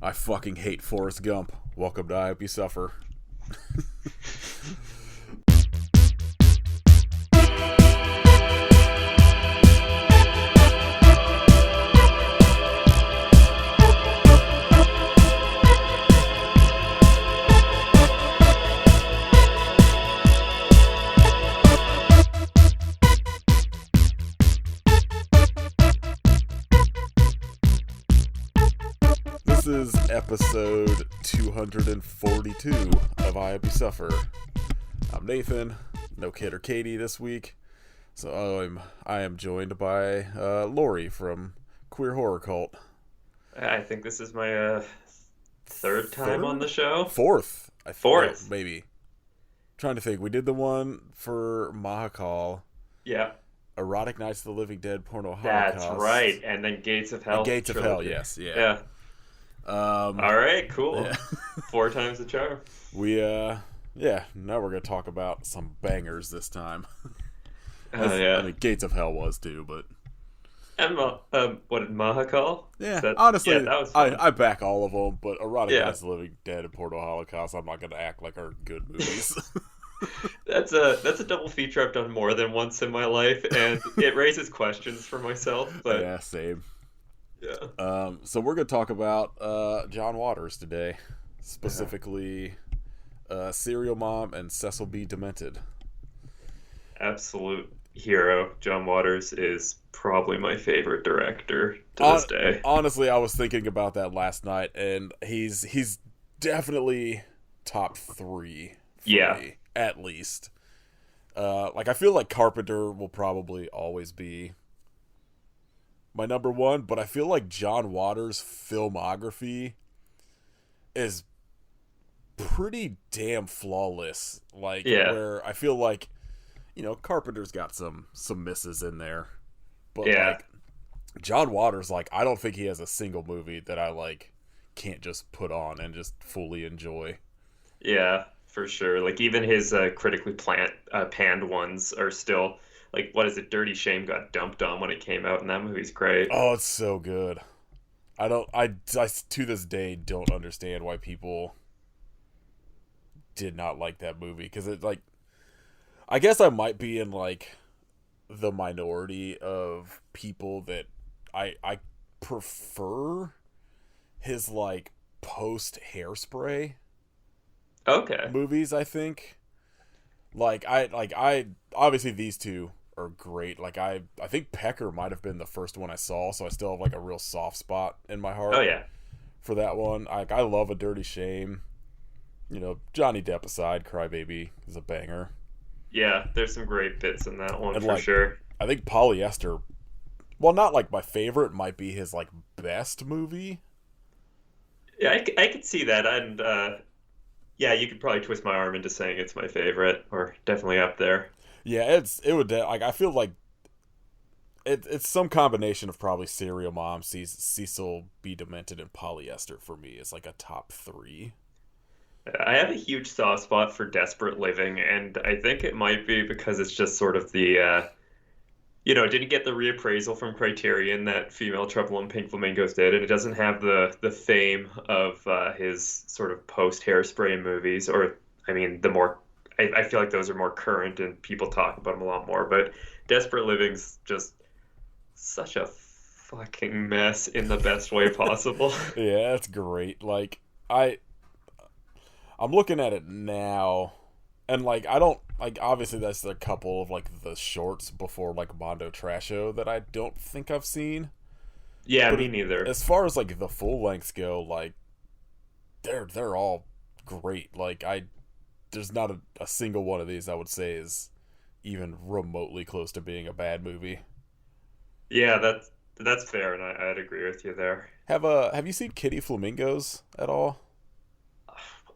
I fucking hate Forrest Gump. Welcome to I Hope You Suffer. This is episode 242 of I Hope You Suffer. I'm Nathan, no Kid or Katie this week, so I am joined by Lori from Queer Horror Cult. I think this is my third time on the show. Fourth. Fourth. Maybe. Trying to think. We did the one for Mahakal. Yeah. Erotic Nights of the Living Dead, Porno Holocaust. That's right. And then Gates of Hell. Gates of Hell, yes. Yeah. All right, cool. Yeah. 4 times the charm. Now we're going to talk about some bangers this time. Yeah. I mean, Gates of Hell was too, but... And what did Mahakal? Yeah, honestly, that was fun. I back all of them, but Erotic Nights of the Living Dead and Porno Holocaust, I'm not going to act like are good movies. That's a double feature I've done more than once in my life, and it raises questions for myself. But yeah, same. Yeah. So we're going to talk about John Waters today, specifically Serial Mom and Cecil B. Demented. Absolute hero. John Waters is probably my favorite director to this day. Honestly, I was thinking about that last night, and he's definitely top 3 for me, at least. I feel like Carpenter will probably always be my number 1, but I feel like John Waters' filmography is pretty damn flawless. Where I feel like, Carpenter's got some misses in there, but John Waters, I don't think he has a single movie that I can't just put on and just fully enjoy. Yeah, for sure. Even his critically panned ones are still. What is it? Dirty Shame got dumped on when it came out, and that movie's great. Oh, it's so good. I to this day don't understand why people did not like that movie, because it I guess I might be in the minority of people that I prefer his post Hairspray movies. I think I obviously these two are great. I think Pecker might have been the first one I saw, so I still have a real soft spot in my heart. Oh yeah, for that one. I love A Dirty Shame. Johnny Depp aside, Crybaby is a banger. Yeah, there's some great bits in that one, for sure. I think Polyester, well, not my favorite, might be his best movie. Yeah, I could see that, and yeah, you could probably twist my arm into saying it's my favorite, or definitely up there. Yeah, it would I feel like it's some combination of probably Serial Mom, Cecil B. Demented, and Polyester for me is a top 3. I have a huge soft spot for Desperate Living, and I think it might be because it's just sort of the, it didn't get the reappraisal from Criterion that Female Trouble in Pink Flamingos did, and it doesn't have the fame of his sort of post-Hairspray movies, or, the more, I feel like those are more current and people talk about them a lot more, but Desperate Living's just such a fucking mess in the best way possible. Yeah, it's great. I'm looking at it now, and I don't obviously that's a couple of the shorts before Mondo Trasho that I don't think I've seen. Yeah, but me neither. As far as the full lengths go, they're all great. There's not a single one of these I would say is even remotely close to being a bad movie. Yeah, that's fair, and I'd agree with you there. Have you seen Kitty Flamingos at all?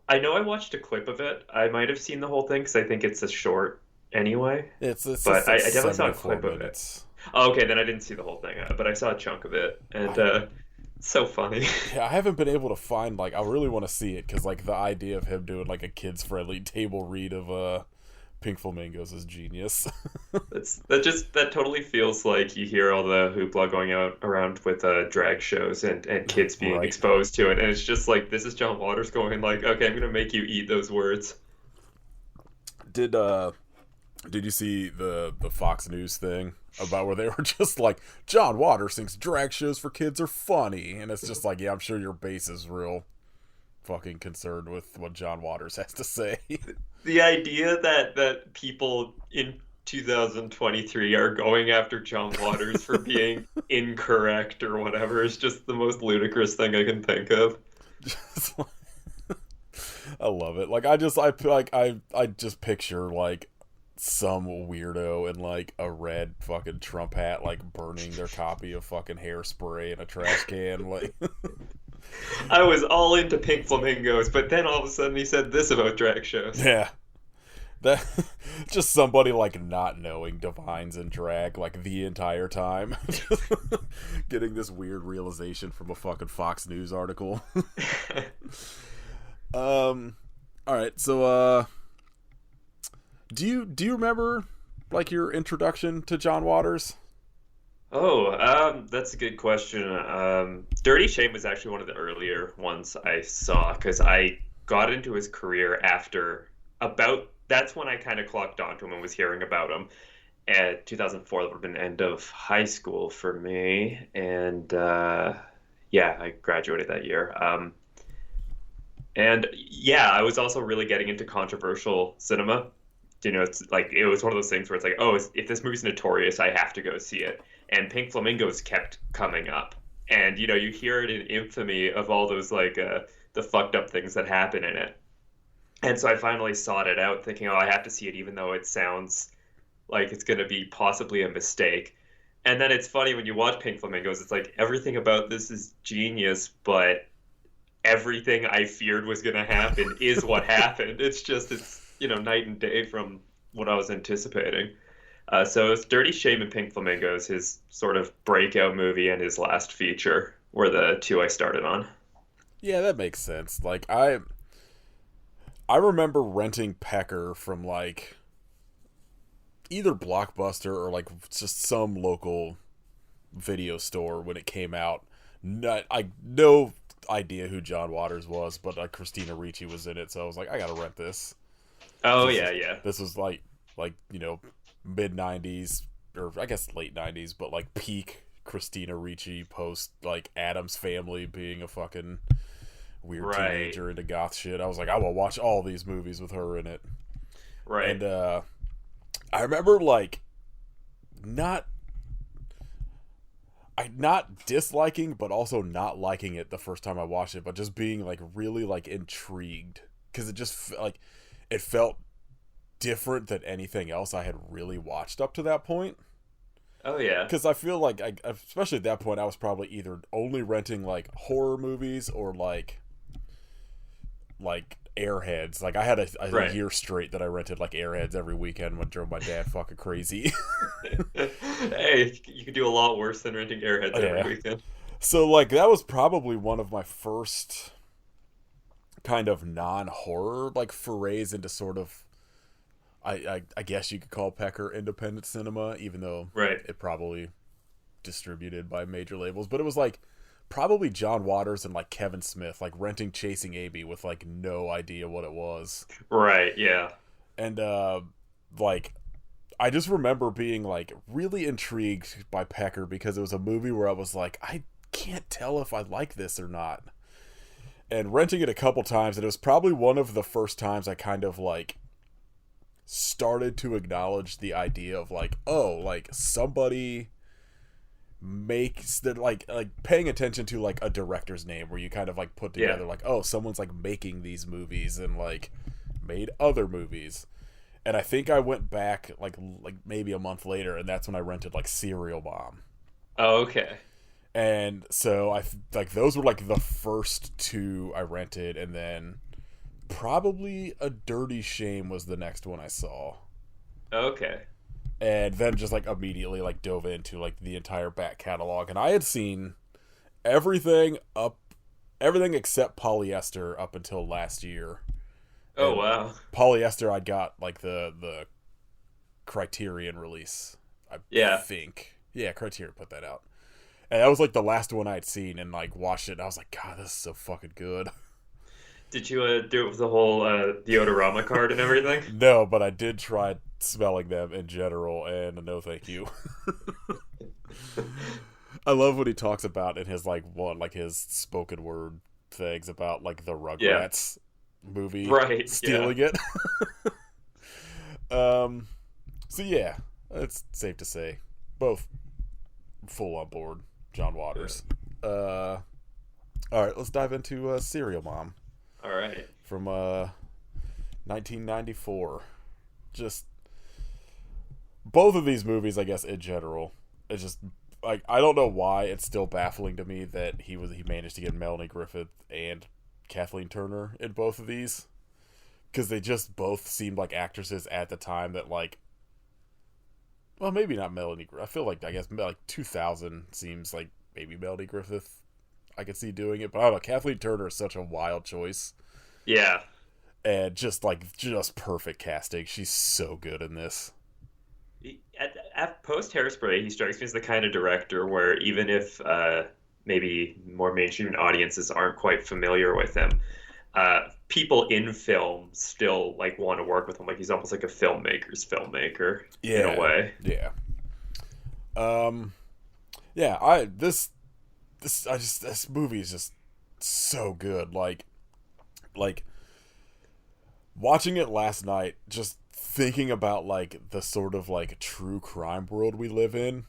I know I watched a clip of it. I might have seen the whole thing because I think it's a short anyway. But I definitely saw a clip of it. Oh, okay, then I didn't see the whole thing, but I saw a chunk of it, and it's so funny. Yeah, I haven't been able to find I really want to see it because the idea of him doing a kids friendly table read of Pink Flamingos is genius. That totally feels like you hear all the hoopla going out around with drag shows and kids being Right. exposed to it, and it's just like this is John Waters going like, okay, I'm gonna make you eat those words. Did you see the Fox News thing about where they were just like, John Waters thinks drag shows for kids are funny, and it's just like, yeah, I'm sure your base is real fucking concerned with what John Waters has to say. The idea that people in 2023 are going after John Waters for being incorrect or whatever is just the most ludicrous thing I can think of. Just like, I love it. Like I just picture like some weirdo in like a red fucking Trump hat, like burning their copy of fucking Hairspray in a trash can. Like, I was all into Pink Flamingos, but then all of a sudden he said this about drag shows. yeah, that just somebody like not knowing Divines and drag like the entire time, getting this weird realization from a fucking Fox News article. All right, so do you remember like your introduction to John Waters? Oh, that's a good question. Dirty Shame was actually one of the earlier ones I saw because I got into his career after about that's when I kind of clocked onto him and was hearing about him. At 2004, that would have been end of high school for me, and yeah, I graduated that year. And yeah, I was also really getting into controversial cinema. You know, it's like it was one of those things where it's like, oh, if this movie's notorious, I have to go see it. And Pink Flamingos kept coming up, and you know, you hear it in infamy of all those like the fucked up things that happen in it. And so I finally sought it out, thinking, oh, I have to see it, even though it sounds like it's going to be possibly a mistake. And then it's funny when you watch Pink Flamingos, it's like everything about this is genius, but everything I feared was going to happen is what happened. It's you know, night and day from what I was anticipating. So it's Dirty Shame and Pink Flamingos, his sort of breakout movie and his last feature were the two I started on. Yeah, that makes sense. Like I remember renting Pecker from like either Blockbuster or like just some local video store when it came out. No idea who John Waters was, but Christina Ricci was in it, so I was like, I gotta rent this. Oh yeah, yeah. This was like you know, mid '90s or I guess late '90s, but like peak Christina Ricci post like Addams Family being a fucking weird teenager into goth shit. I was like, I will watch all these movies with her in it. Right. And I remember like not disliking but also not liking it the first time I watched it, but just being like really like intrigued because it just like it felt different than anything else I had really watched up to that point. Oh yeah. Because I feel like especially at that point I was probably either only renting like horror movies or like Airheads. Like I had a year straight that I rented like Airheads every weekend when drove my dad fucking crazy. Hey, you could do a lot worse than renting Airheads every weekend. So like that was probably one of my first kind of non-horror like forays into sort of I guess you could call Pecker independent cinema, even though it probably distributed by major labels. But it was like probably John Waters and like Kevin Smith, like renting Chasing Amy with like no idea what it was. Right, yeah. And like I just remember being like really intrigued by Pecker because it was a movie where I was like, I can't tell if I like this or not. And renting it a couple times, and it was probably one of the first times I kind of like started to acknowledge the idea of like, oh, like somebody makes that like paying attention to like a director's name where you kind of like put together like, oh, someone's like making these movies and like made other movies. And I think I went back like maybe a month later, and that's when I rented like Serial Bomb. Oh, okay. And so I like those were like the first two I rented, and then probably A Dirty Shame was the next one I saw. Okay. And then just like immediately like dove into like the entire back catalog, and I had seen everything except Polyester up until last year. Oh and wow. Polyester I'd got like the Criterion release, I Yeah. think. Yeah, Criterion put that out. And that was like the last one I'd seen and like watched it and I was like, God, this is so fucking good. Did you do it with the whole deodorama card and everything? No, but I did try smelling them in general and no thank you. I love what he talks about in his his spoken word things about like the Yeah. Rugrats movie Right. Yeah. stealing it. um so yeah, it's safe to say both full on board John Waters. All right, let's dive into Serial Mom All right. from 1994. Just both of these movies, I guess in general, it's just like I don't know why it's still baffling to me that he managed to get Melanie Griffith and Kathleen Turner in both of these, because they just both seemed like actresses at the time that like, well, maybe not Melanie Griffith. I feel like, I guess like 2000 seems like maybe Melanie Griffith I could see doing it, but I don't know. Kathleen Turner is such a wild choice. Yeah. And just perfect casting. She's so good in this. At post Hairspray, he strikes me as the kind of director where even if maybe more mainstream audiences aren't quite familiar with him, people in film still like want to work with him. Like he's almost like a filmmaker's filmmaker in a way. Yeah. This movie is just so good. Like watching it last night, just thinking about like the sort of like true crime world we live in.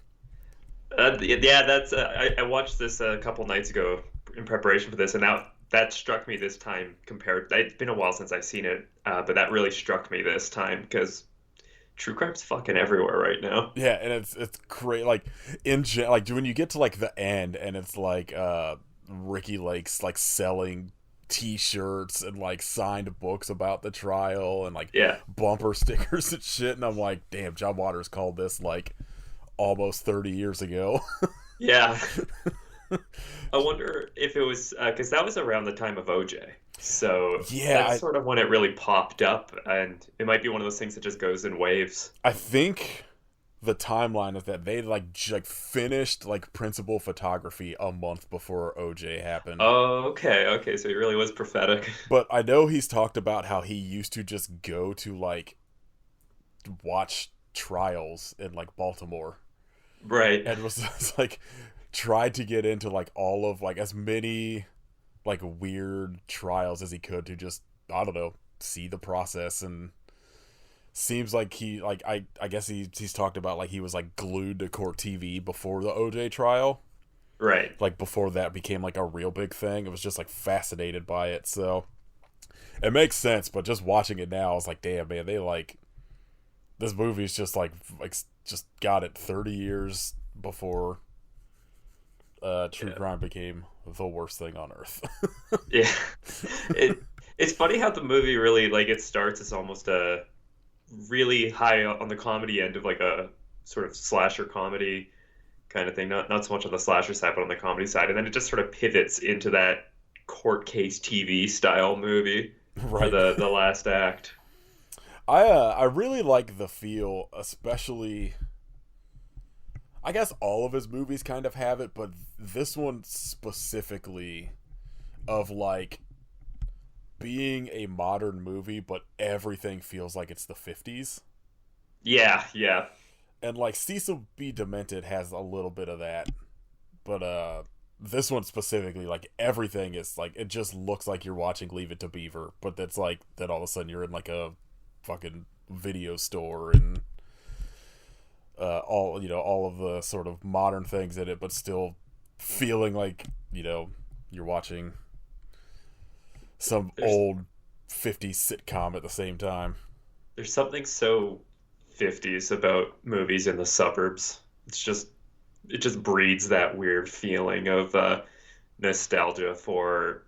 Yeah, that's. I watched this a couple nights ago in preparation for this, and that struck me this time. Compared, it's been a while since I've seen it, but that really struck me this time because true crime's fucking everywhere right now. Yeah, and it's great. Like like when you get to like the end, and it's like Ricky Lake's like selling T-shirts and like signed books about the trial and like bumper stickers and shit, and I'm like, damn, John Waters called this like almost 30 years ago. Yeah. I wonder if it was because that was around the time of OJ, so that's sort of when it really popped up, and it might be one of those things that just goes in waves. I think the timeline is that they like finished like principal photography a month before OJ happened. Oh, okay, so he really was prophetic. But I know he's talked about how he used to just go to like watch trials in like Baltimore, right? And was just, like tried to get into like all of like as many like weird trials as he could to just, I don't know, see the process. And seems like he like I guess he's talked about like he was like glued to court TV before the OJ trial, right? Like before that became like a real big thing. It was just like fascinated by it, so it makes sense. But just watching it now, I was like, damn, man, they like this movie's just like just got it 30 years before true crime became the worst thing on earth. Yeah, it's funny how the movie really like it starts as almost a really high on the comedy end of like a sort of slasher comedy kind of thing, not so much on the slasher side but on the comedy side, and then it just sort of pivots into that court case TV style movie for the last act. I really like the feel, especially I guess all of his movies kind of have it, but this one specifically of like being a modern movie, but everything feels like it's the 50s. Yeah. And like Cecil B. Demented has a little bit of that, but this one specifically, like everything is like it just looks like you're watching Leave It to Beaver, but that's like then all of a sudden you're in like a fucking video store and all of the sort of modern things in it, but still feeling like you're watching some old 50s sitcom at the same time. There's something so 50s about movies in the suburbs. It just breeds that weird feeling of nostalgia for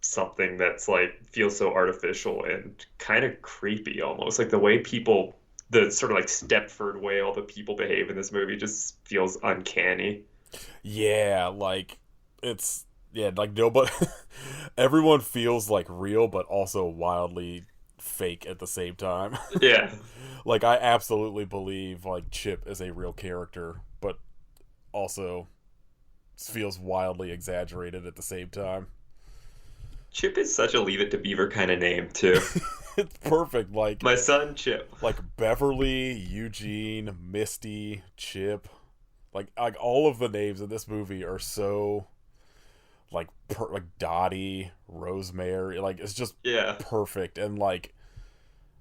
something that's like feels so artificial and kind of creepy almost. Like the way the sort of like Stepford way all the people behave in this movie just feels uncanny. Yeah, like like nobody everyone feels like real but also wildly fake at the same time. Yeah. Like, I absolutely believe, like, Chip is a real character, but also feels wildly exaggerated at the same time. Chip is such a Leave It to Beaver kind of name, too. It's perfect. My son, Chip. Like Beverly, Eugene, Misty, Chip. Like all of the names in this movie are so like Dottie, Rosemary. Like, it's just perfect. And like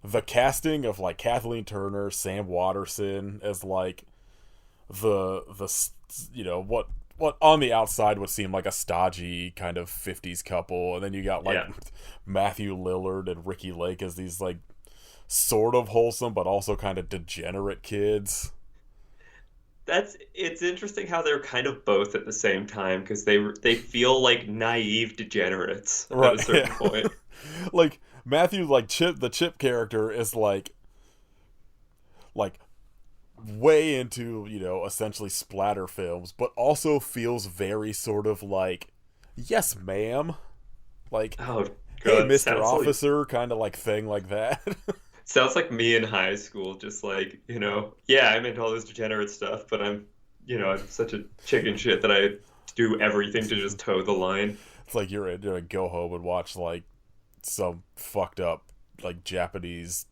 the casting of like Kathleen Turner, Sam Waterston as like the what on the outside would seem like a stodgy kind of 50s couple, and then you got like Matthew Lillard and Ricky Lake as these like sort of wholesome but also kind of degenerate kids. It's interesting how they're kind of both at the same time, because they feel like naive degenerates at a certain point. Like Matthew, like the Chip character is like way into, essentially splatter films, but also feels very sort of like, yes, ma'am. Like, oh, hey, Mr. Officer, kind of like thing like that. Sounds like me in high school, just like, I'm into all this degenerate stuff, but I'm such a chicken shit that I do everything to just toe the line. It's like you're gonna go home and watch like some fucked up like Japanese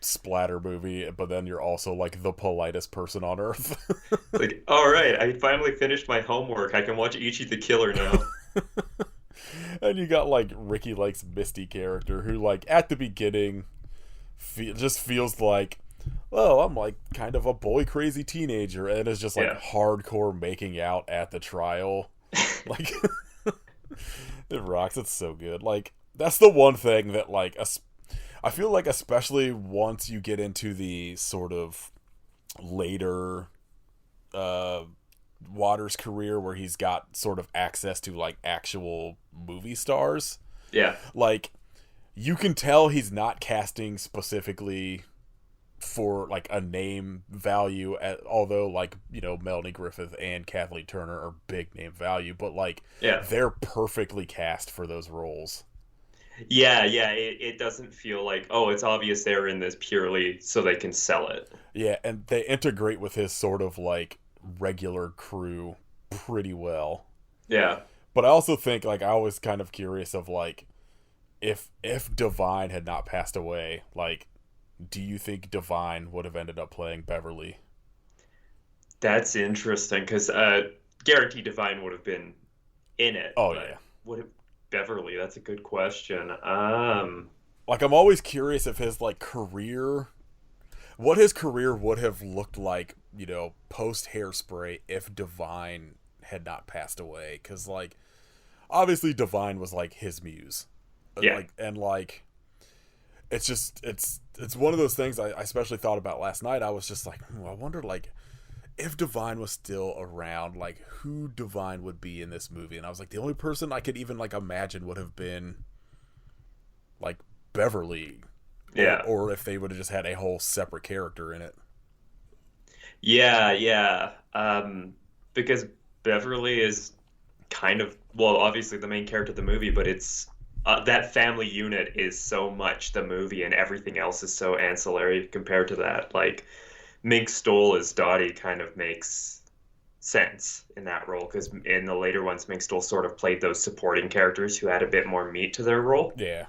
splatter movie, but then you're also like the politest person on earth. Like, all right, I finally finished my homework. I can watch Ichi the Killer now. And you got like Ricky Lake's Misty character, who like at the beginning just feels like, oh, I'm like kind of a boy crazy teenager, and is just like hardcore making out at the trial. Like, it rocks. It's so good. Like, that's the one thing that like I feel like, especially once you get into the sort of later Waters' career, where he's got sort of access to like actual movie stars. Yeah. Like, you can tell he's not casting specifically for like a name value, although like, Melanie Griffith and Kathleen Turner are big name value, but like they're perfectly cast for those roles. Yeah, it doesn't feel like, oh, it's obvious they're in this purely so they can sell it. Yeah, and they integrate with his sort of like regular crew pretty well. Yeah. But I also think, like, I was kind of curious of like, if Divine had not passed away, like, do you think Divine would have ended up playing Beverly? That's interesting, because guaranteed Divine would have been in it. Oh yeah. Would it Beverly? That's a good question. Like, I'm always curious if his like career, what his career would have looked like, post Hairspray, if Divine had not passed away. Because like, obviously Divine was like his muse. Yeah. Like, and like, it's just it's one of those things I especially thought about last night. I was just like, I wonder like, if Divine was still around, like, who Divine would be in this movie. And I was like, the only person I could even like imagine would have been like Beverly. Yeah. Or if they would have just had a whole separate character in it. Yeah. Because Beverly is kind of, well, obviously the main character of the movie, but it's that family unit is so much the movie, and everything else is so ancillary compared to that. Like, Mink Stole as Dottie kind of makes sense in that role, because in the later ones, Mink Stole sort of played those supporting characters who had a bit more meat to their role. Yeah.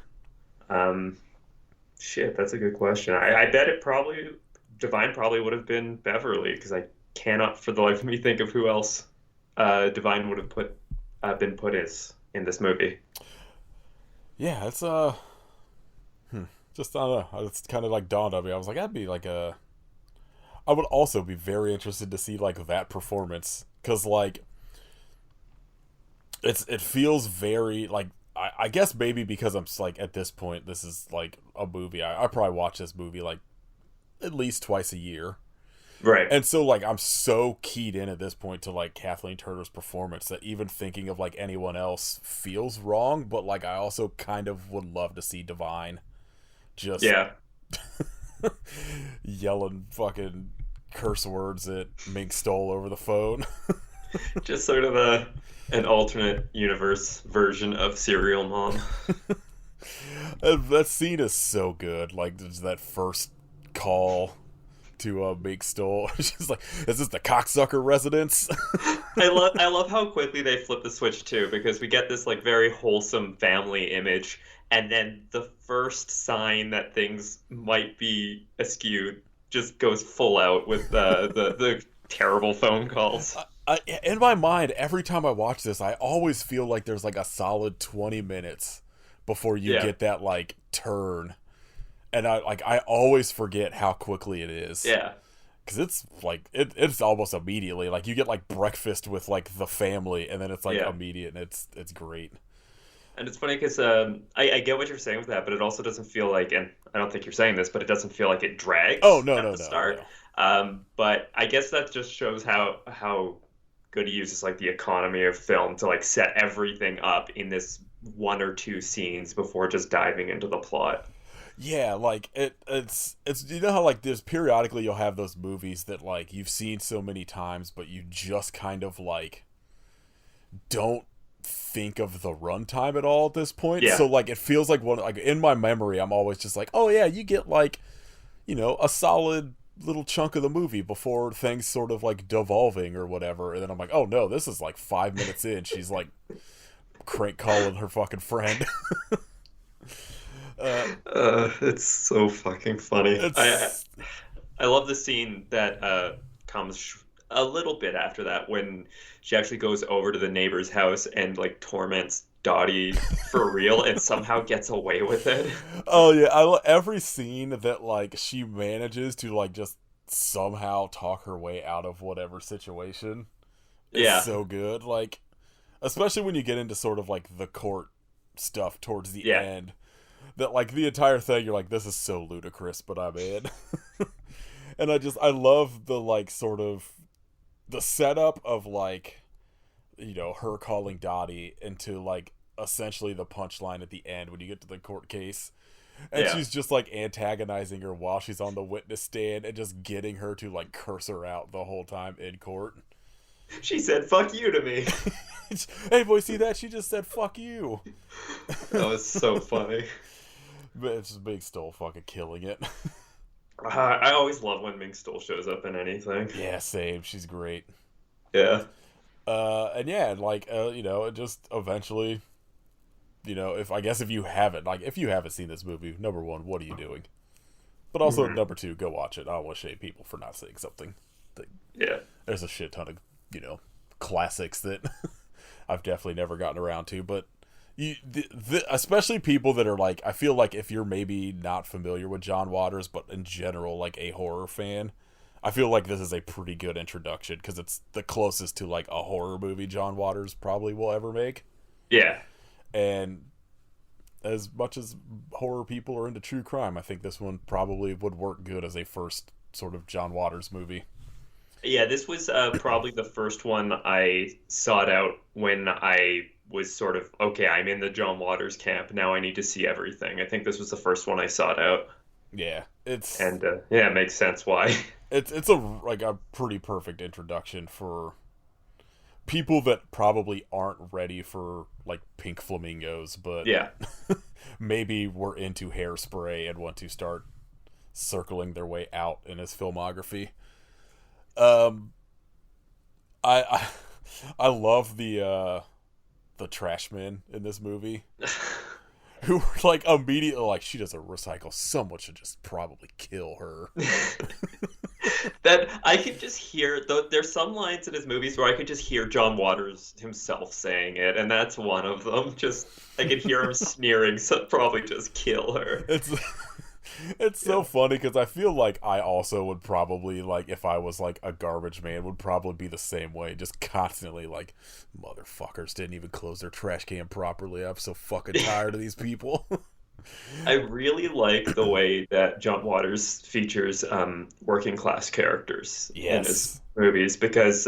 Shit, that's a good question. I bet Divine probably would have been Beverly, because I cannot for the life of me think of who else Divine would have been put as in this movie. Yeah, it's just I don't know. It's kind of like dawned on me. I was like, that'd be like a. I would also be very interested to see like that performance, because like it feels very like, I guess maybe because I'm like, at this point this is like a movie I probably watch this movie like at least twice a year, right? And so like, I'm so keyed in at this point to like Kathleen Turner's performance that even thinking of like anyone else feels wrong. But like, I also kind of would love to see Divine just yelling fucking curse words at Mink Stole over the phone. Just sort of an alternate universe version of Serial Mom. That scene is so good. Like, there's that first call to Meek Stoll. She's like, "Is this the cocksucker residence?" I love how quickly they flip the switch too, because we get this like very wholesome family image, and then the first sign that things might be askew just goes full out with the terrible phone calls. In my mind, every time I watch this, I always feel like there's like a solid 20 minutes before you Yeah. get that like turn, and I always forget how quickly it is. Yeah. Because it's like it's almost immediately. Like you get like breakfast with like the family, and then it's like Yeah. immediate, and it's great. And it's funny because I get what you're saying with that, but it also doesn't feel like, and I don't think you're saying this, but it doesn't feel like it Oh drags no at no the no start. no. But I guess that just shows how good he uses like the economy of film to like set everything up in this one or two scenes before just diving into the plot. Yeah, like it's you know how like there's periodically you'll have those movies that like you've seen so many times, but you just kind of like don't think of the runtime at all at this point. Yeah, So like it feels like one like in my memory, I'm always just like, oh yeah, you get like a solid little chunk of the movie before things sort of like devolving or whatever, and then I'm like, oh no, this is like 5 minutes in. She's like crank calling her fucking friend. it's so fucking funny. It's I love the scene that comes a little bit after that when she actually goes over to the neighbor's house and like torments Dottie for real and somehow gets away with it. Oh yeah, every scene that like she manages to like just somehow talk her way out of whatever situation is Yeah, so good. Like especially when you get into sort of like the court stuff towards the yeah, end, that like the entire thing you're like, this is so ludicrous, but I'm in. And I love the like sort of the setup of like her calling Dottie into like essentially the punchline at the end when you get to the court case, and yeah. she's just like antagonizing her while she's on the witness stand and just getting her to like curse her out the whole time in court. She said "fuck you" to me. Hey boy, see that? She just said fuck you. That was so funny. But it's just Big Stole fucking killing it. I always love when Ming Stoll shows up in anything. Yeah, same. She's great. Yeah. And yeah, like it just eventually, if you haven't seen this movie, number one, what are you doing? But also Mhm. number two, go watch it. I don't want to shame people for not seeing something. Yeah. There's a shit ton of classics that I've definitely never gotten around to, but especially people that are like, I feel like if you're maybe not familiar with John Waters, but in general like a horror fan, I feel like this is a pretty good introduction because it's the closest to like a horror movie John Waters probably will ever make. Yeah. And as much as horror people are into true crime, I think this one probably would work good as a first sort of John Waters movie. Yeah, this was probably the first one I sought out when I was sort of, okay, I'm in the John Waters camp. Now I need to see everything. I think this was the first one I sought out. Yeah, And yeah, it makes sense why. it's a pretty perfect introduction for people that probably aren't ready for like Pink Flamingos, but Yeah. maybe were into Hairspray and want to start circling their way out in his filmography. Um, I I love the trash men in this movie who were like immediately like, she doesn't recycle, someone should just probably kill her. That I could just hear, though there's some lines in his movies where I could just hear John Waters himself saying it, and that's one of them. Just I could hear him sneering, so probably just kill her. It's so funny because I feel like I also would probably, like, if I was like a garbage man, would probably be the same way, just constantly like, motherfuckers didn't even close their trash can properly, I'm so fucking tired of these people. I really like the way that John Waters features working class characters in his Yes. movies, because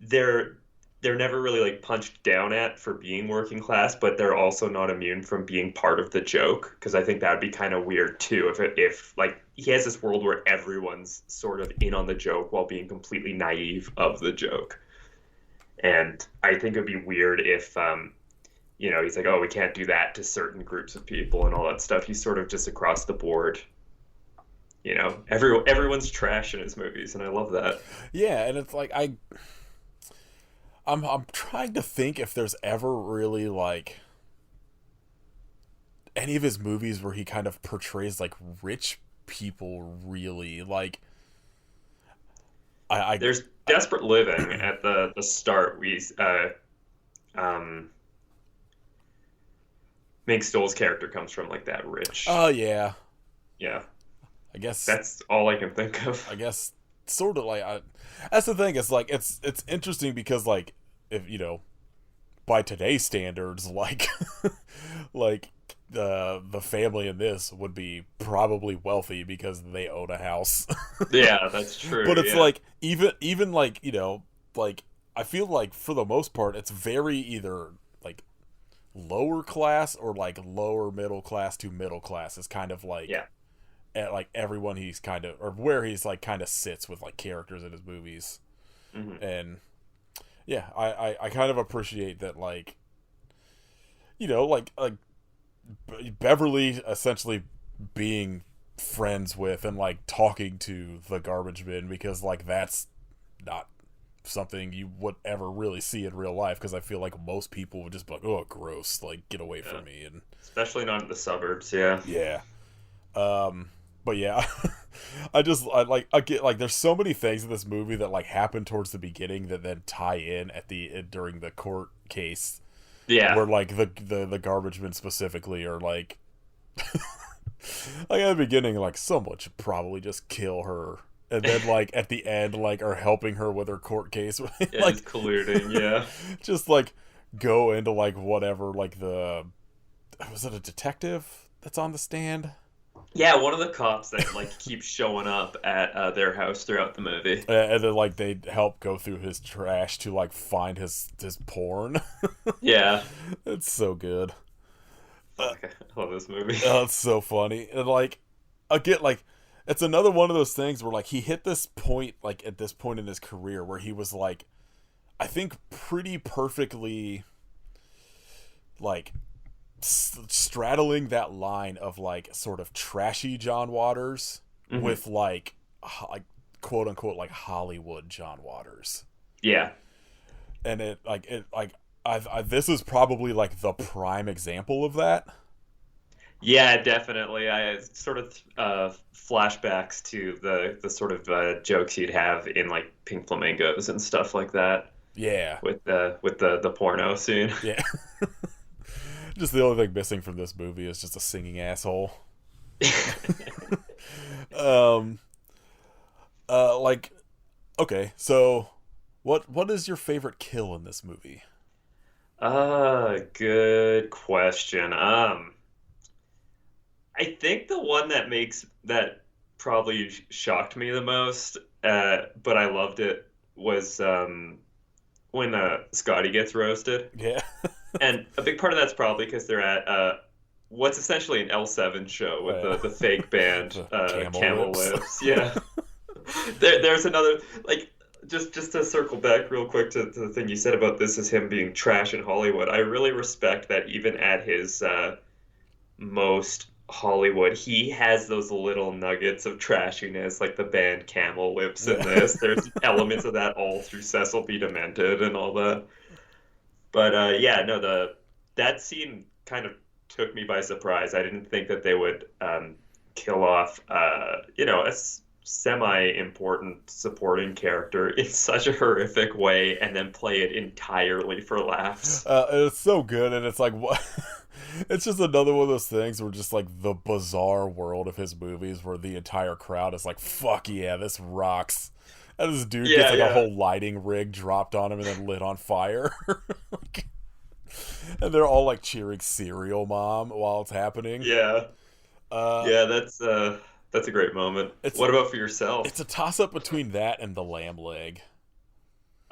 they're they're never really like punched down at for being working class, but they're also not immune from being part of the joke, because I think that would be kind of weird too if like he has this world where everyone's sort of in on the joke while being completely naive of the joke. And I think it would be weird he's like, oh, we can't do that to certain groups of people and all that stuff. He's sort of just across the board. Everyone's trash in his movies, and I love that. Yeah, and it's like I'm trying to think if there's ever really like any of his movies where he kind of portrays like rich people really like. There's Desperate Living at the start. Mink Stoll's character comes from like that rich. Oh yeah. Yeah. I guess that's all I can think of. I guess sort of like that's the thing. It's like it's interesting because like if by today's standards like like the family in this would be probably wealthy because they own a house. Yeah, that's true. But it's like even like like I feel like for the most part it's very either like lower class or like lower middle class to middle class is kind of like at like everyone he's kind of or where he's like kind of sits with like characters in his movies. Mm-hmm. And yeah, I kind of appreciate that like like Beverly essentially being friends with and like talking to the garbage bin because like that's not something you would ever really see in real life because I feel like most people would just be like, oh gross, like get away from me. And especially not in the suburbs. Yeah but yeah I get like there's so many things in this movie that like happen towards the beginning that then tie in at the during the court case. Yeah, where like the garbage men specifically are like like at the beginning like someone should probably just kill her, and then like at the end like are helping her with her court case. Like just colluding. Yeah, just like go into like whatever like was it a detective that's on the stand? Yeah, one of the cops that like keeps showing up at their house throughout the movie, and then like they help go through his trash to like find his porn. Yeah, it's so good. I love this movie. Oh, it's so funny. And like again, like it's another one of those things where like he hit this point like at this point in his career where he was like I think pretty perfectly like straddling that line of like sort of trashy John Waters with like quote unquote like Hollywood John Waters. Yeah, and this is probably like the prime example of that. Yeah, definitely. I sort of flashbacks to the sort of jokes he'd have in like Pink Flamingos and stuff like that. Yeah, with the porno scene. Yeah. Just the only thing missing from this movie is just a singing asshole. Like, okay, so what is your favorite kill in this movie? Good question. I think the one that probably shocked me the most, but I loved it, was when Scotty gets roasted. Yeah. And a big part of that's probably because they're at what's essentially an L7 show with the fake band Camel Lips. Yeah. There's another, like, just to circle back real quick to the thing you said about this is him being trash in Hollywood. I really respect that even at his most Hollywood, he has those little nuggets of trashiness, like the band Camel Lips in this. There's elements of that all through Cecil B. Demented and all that. But yeah, no, that scene kind of took me by surprise. I didn't think that they would kill off, a semi-important supporting character in such a horrific way, and then play it entirely for laughs. It's so good, and it's like what. It's just another one of those things where just like the bizarre world of his movies where the entire crowd is like, fuck yeah, this rocks. And this dude gets like a whole lighting rig dropped on him and then lit on fire. And they're all like cheering Serial Mom while it's happening. Yeah. Yeah, that's a great moment. What about for yourself? It's a toss-up between that and the lamb leg.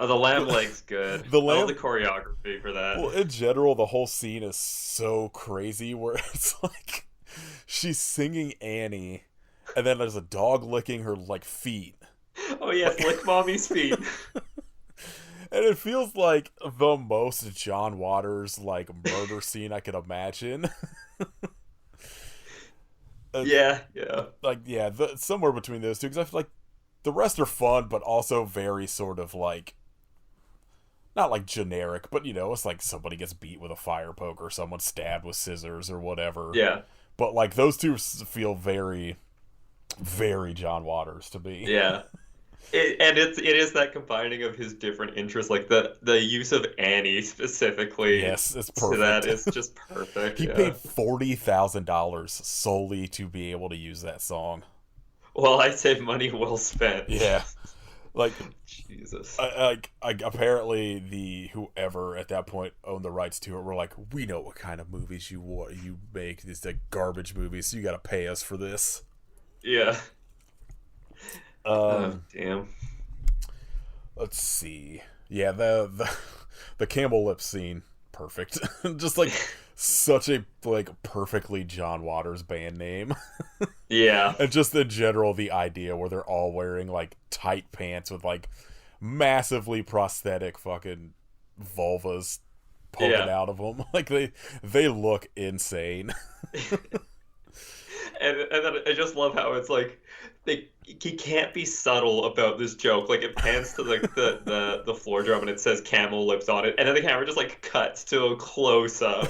Oh, the lamb leg's good. I love the choreography for that. Well, in general, the whole scene is so crazy where it's like she's singing Annie, and then there's a dog licking her like feet. Oh yes, lick mommy's feet. And it feels like the most John Waters like murder scene I could imagine. Yeah. Like somewhere between those two, because I feel like the rest are fun, but also very sort of like not like generic, but it's like somebody gets beat with a fire poker, or someone stabbed with scissors or whatever. Yeah. But like those two feel very, very John Waters to me. Yeah. It is that combining of his different interests, like the use of Annie specifically. Yes, it's So perfect. that is just perfect. He Yeah. paid $40,000 solely to be able to use that song. Well, I say money well spent. Yeah, like Jesus. apparently the whoever at that point owned the rights to it were like, we know what kind of movies you make. These like garbage movies, so you got to pay us for this. Yeah. Oh, damn. Let's see. Yeah, the camel lip scene, perfect. Just like such a like perfectly John Waters band name. Yeah. And just in general, the idea where they're all wearing like tight pants with like massively prosthetic fucking vulvas poking out of them. Like they look insane. And then I just love how it's like he can't be subtle about this joke. Like it pans to the floor drum and it says camel lips on it, and then the camera just like cuts to a close up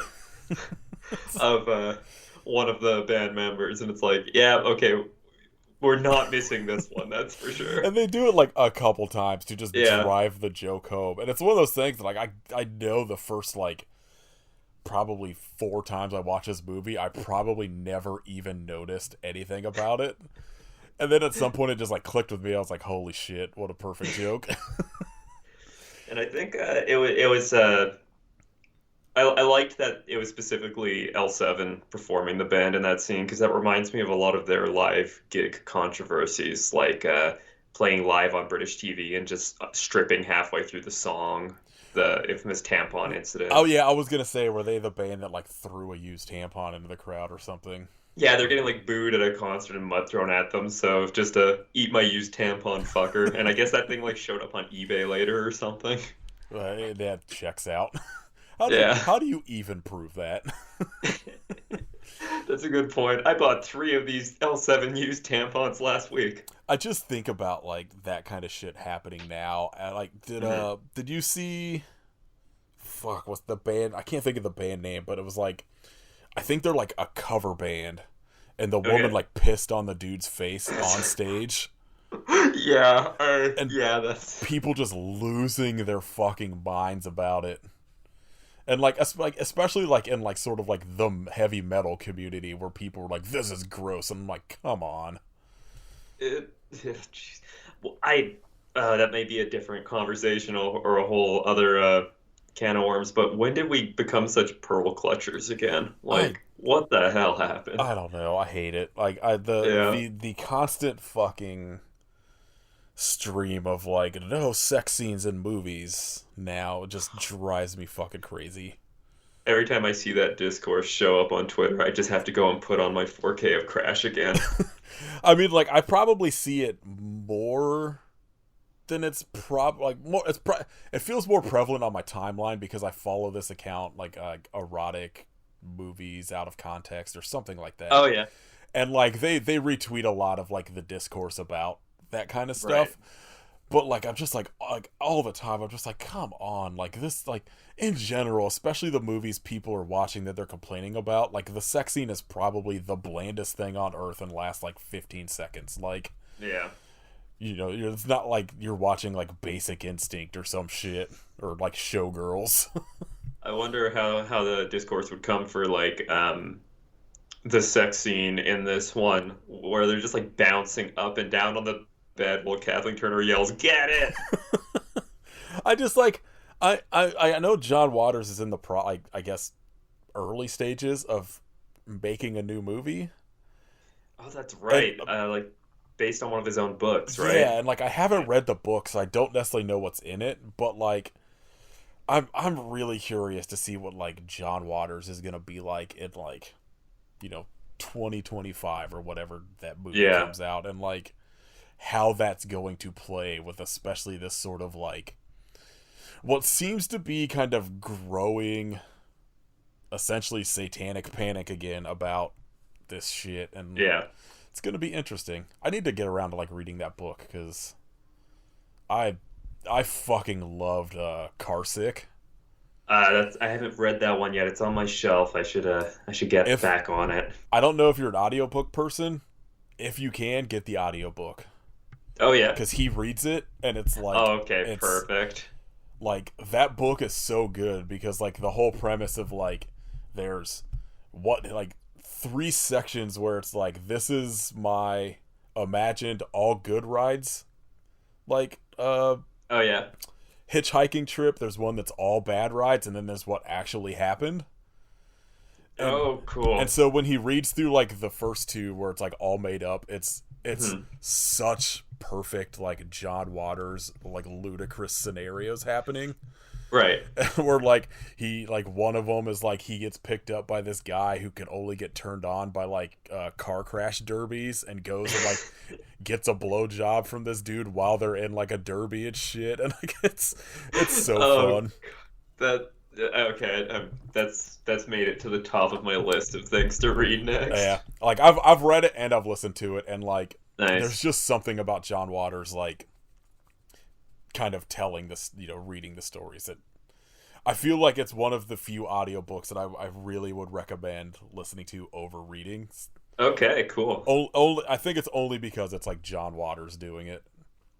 of one of the band members, and it's like, yeah, okay, we're not missing this one, that's for sure. And they do it like a couple times to just drive the joke home. And it's one of those things that like I know the first like probably 4 times I watched this movie, I probably never even noticed anything about it. And then at some point it just like clicked with me. I was like, holy shit, what a perfect joke. And I think it was I liked that it was specifically L7 performing the band in that scene, because that reminds me of a lot of their live gig controversies, like playing live on British TV and just stripping halfway through the song. The infamous tampon incident. Oh yeah, I was gonna say, were they the band that like threw a used tampon into the crowd or something? Yeah, they're getting like booed at a concert and mud thrown at them, so just a eat my used tampon fucker. And I guess that thing like showed up on eBay later or something. That checks out. Yeah. How do you even prove that? That's a good point. I bought 3 of these L7 used tampons last week. I just think about like that kind of shit happening now. Like, did you see? Fuck, what's the band? I can't think of the band name, but it was like, I think they're like a cover band, and the woman like pissed on the dude's face on stage. Yeah, that's people just losing their fucking minds about it. And like especially like in like sort of like the heavy metal community where people were like, this is gross, and I'm like, come on. Well, that may be a different conversation or a whole other can of worms, but when did we become such pearl clutchers again? Like, what the hell happened? I don't know. I hate it. Like the constant fucking stream of like no sex scenes in movies now just drives me fucking crazy. Every time I see that discourse show up on Twitter, I just have to go and put on my 4K of Crash again. I mean, like, I probably see it more than it's it feels more prevalent on my timeline because I follow this account like erotic movies out of context or something like that. Oh yeah. And like they retweet a lot of like the discourse about that kind of stuff. Right. But like I'm just like all the time I'm just like, come on, like this, like in general, especially the movies people are watching that they're complaining about, like the sex scene is probably the blandest thing on earth and lasts like 15 seconds. Like, yeah, it's not like you're watching like Basic Instinct or some shit or like Showgirls. I wonder how the discourse would come for like the sex scene in this one where they're just like bouncing up and down on the bed while Kathleen Turner yells, "Get it!" I just like I know John Waters is in the I guess early stages of making a new movie. Oh, that's right. And, like based on one of his own books, right? Yeah, and like I haven't read the book, so I don't necessarily know what's in it, but like I'm really curious to see what like John Waters is gonna be like in like 2025 or whatever that movie comes out, and like how that's going to play with especially this sort of like what seems to be kind of growing, essentially satanic panic again about this shit, and Yeah. it's gonna be interesting. I need to get around to like reading that book because I fucking loved Carsick. I haven't read that one yet. It's on my shelf. I should get If back on it. I don't know if you're an audiobook person, if you can get the audiobook Oh yeah. because he reads it and Oh, okay, it's perfect. like that book is so good because like the whole premise of like there's what like three sections where it's like this is my imagined all good rides like Oh yeah. hitchhiking trip. There's one that's all bad rides, and then there's what actually happened. and Oh, and cool. so when he reads through like the first two where it's like all made up, it's Hmm. such perfect like John Waters like ludicrous scenarios happening. Right. Where like he like one of them is like he gets picked up by this guy who can only get turned on by like car crash derbies, and goes and like gets a blowjob from this dude while they're in like a derby and shit, and like it's so Oh, fun. that okay. That's made it to the top of my list of things to read Yeah, next. like I've read it and I've listened to it, and like there's Nice. just something about John Waters like kind of telling this, reading the stories that I feel like it's one of the few audiobooks that I really would recommend listening to over reading. Okay, cool. Only, I think it's only because it's like John Waters doing it.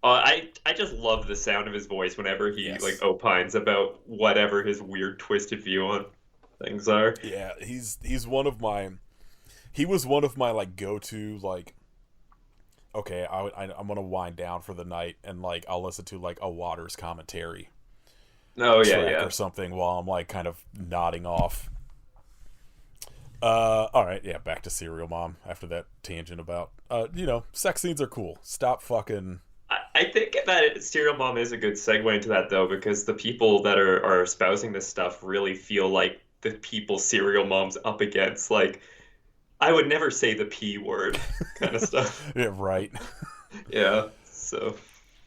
I just love the sound of his voice whenever he like Yes. opines about whatever his weird twisted view on things are. Yeah, he's one of my he was one of my like go to like okay I'm gonna wind down for the night and like I'll listen to like a Waters commentary Oh yeah, track yeah. or something while I'm like kind of nodding off. All right, yeah, back to Serial Mom after that tangent about sex scenes are cool. Stop fucking. I think that Serial Mom is a good segue into that though, because the people that are espousing this stuff really feel like the people Serial Mom's up against. Like, I would never say the P word kind of stuff. Yeah, right. Yeah. So,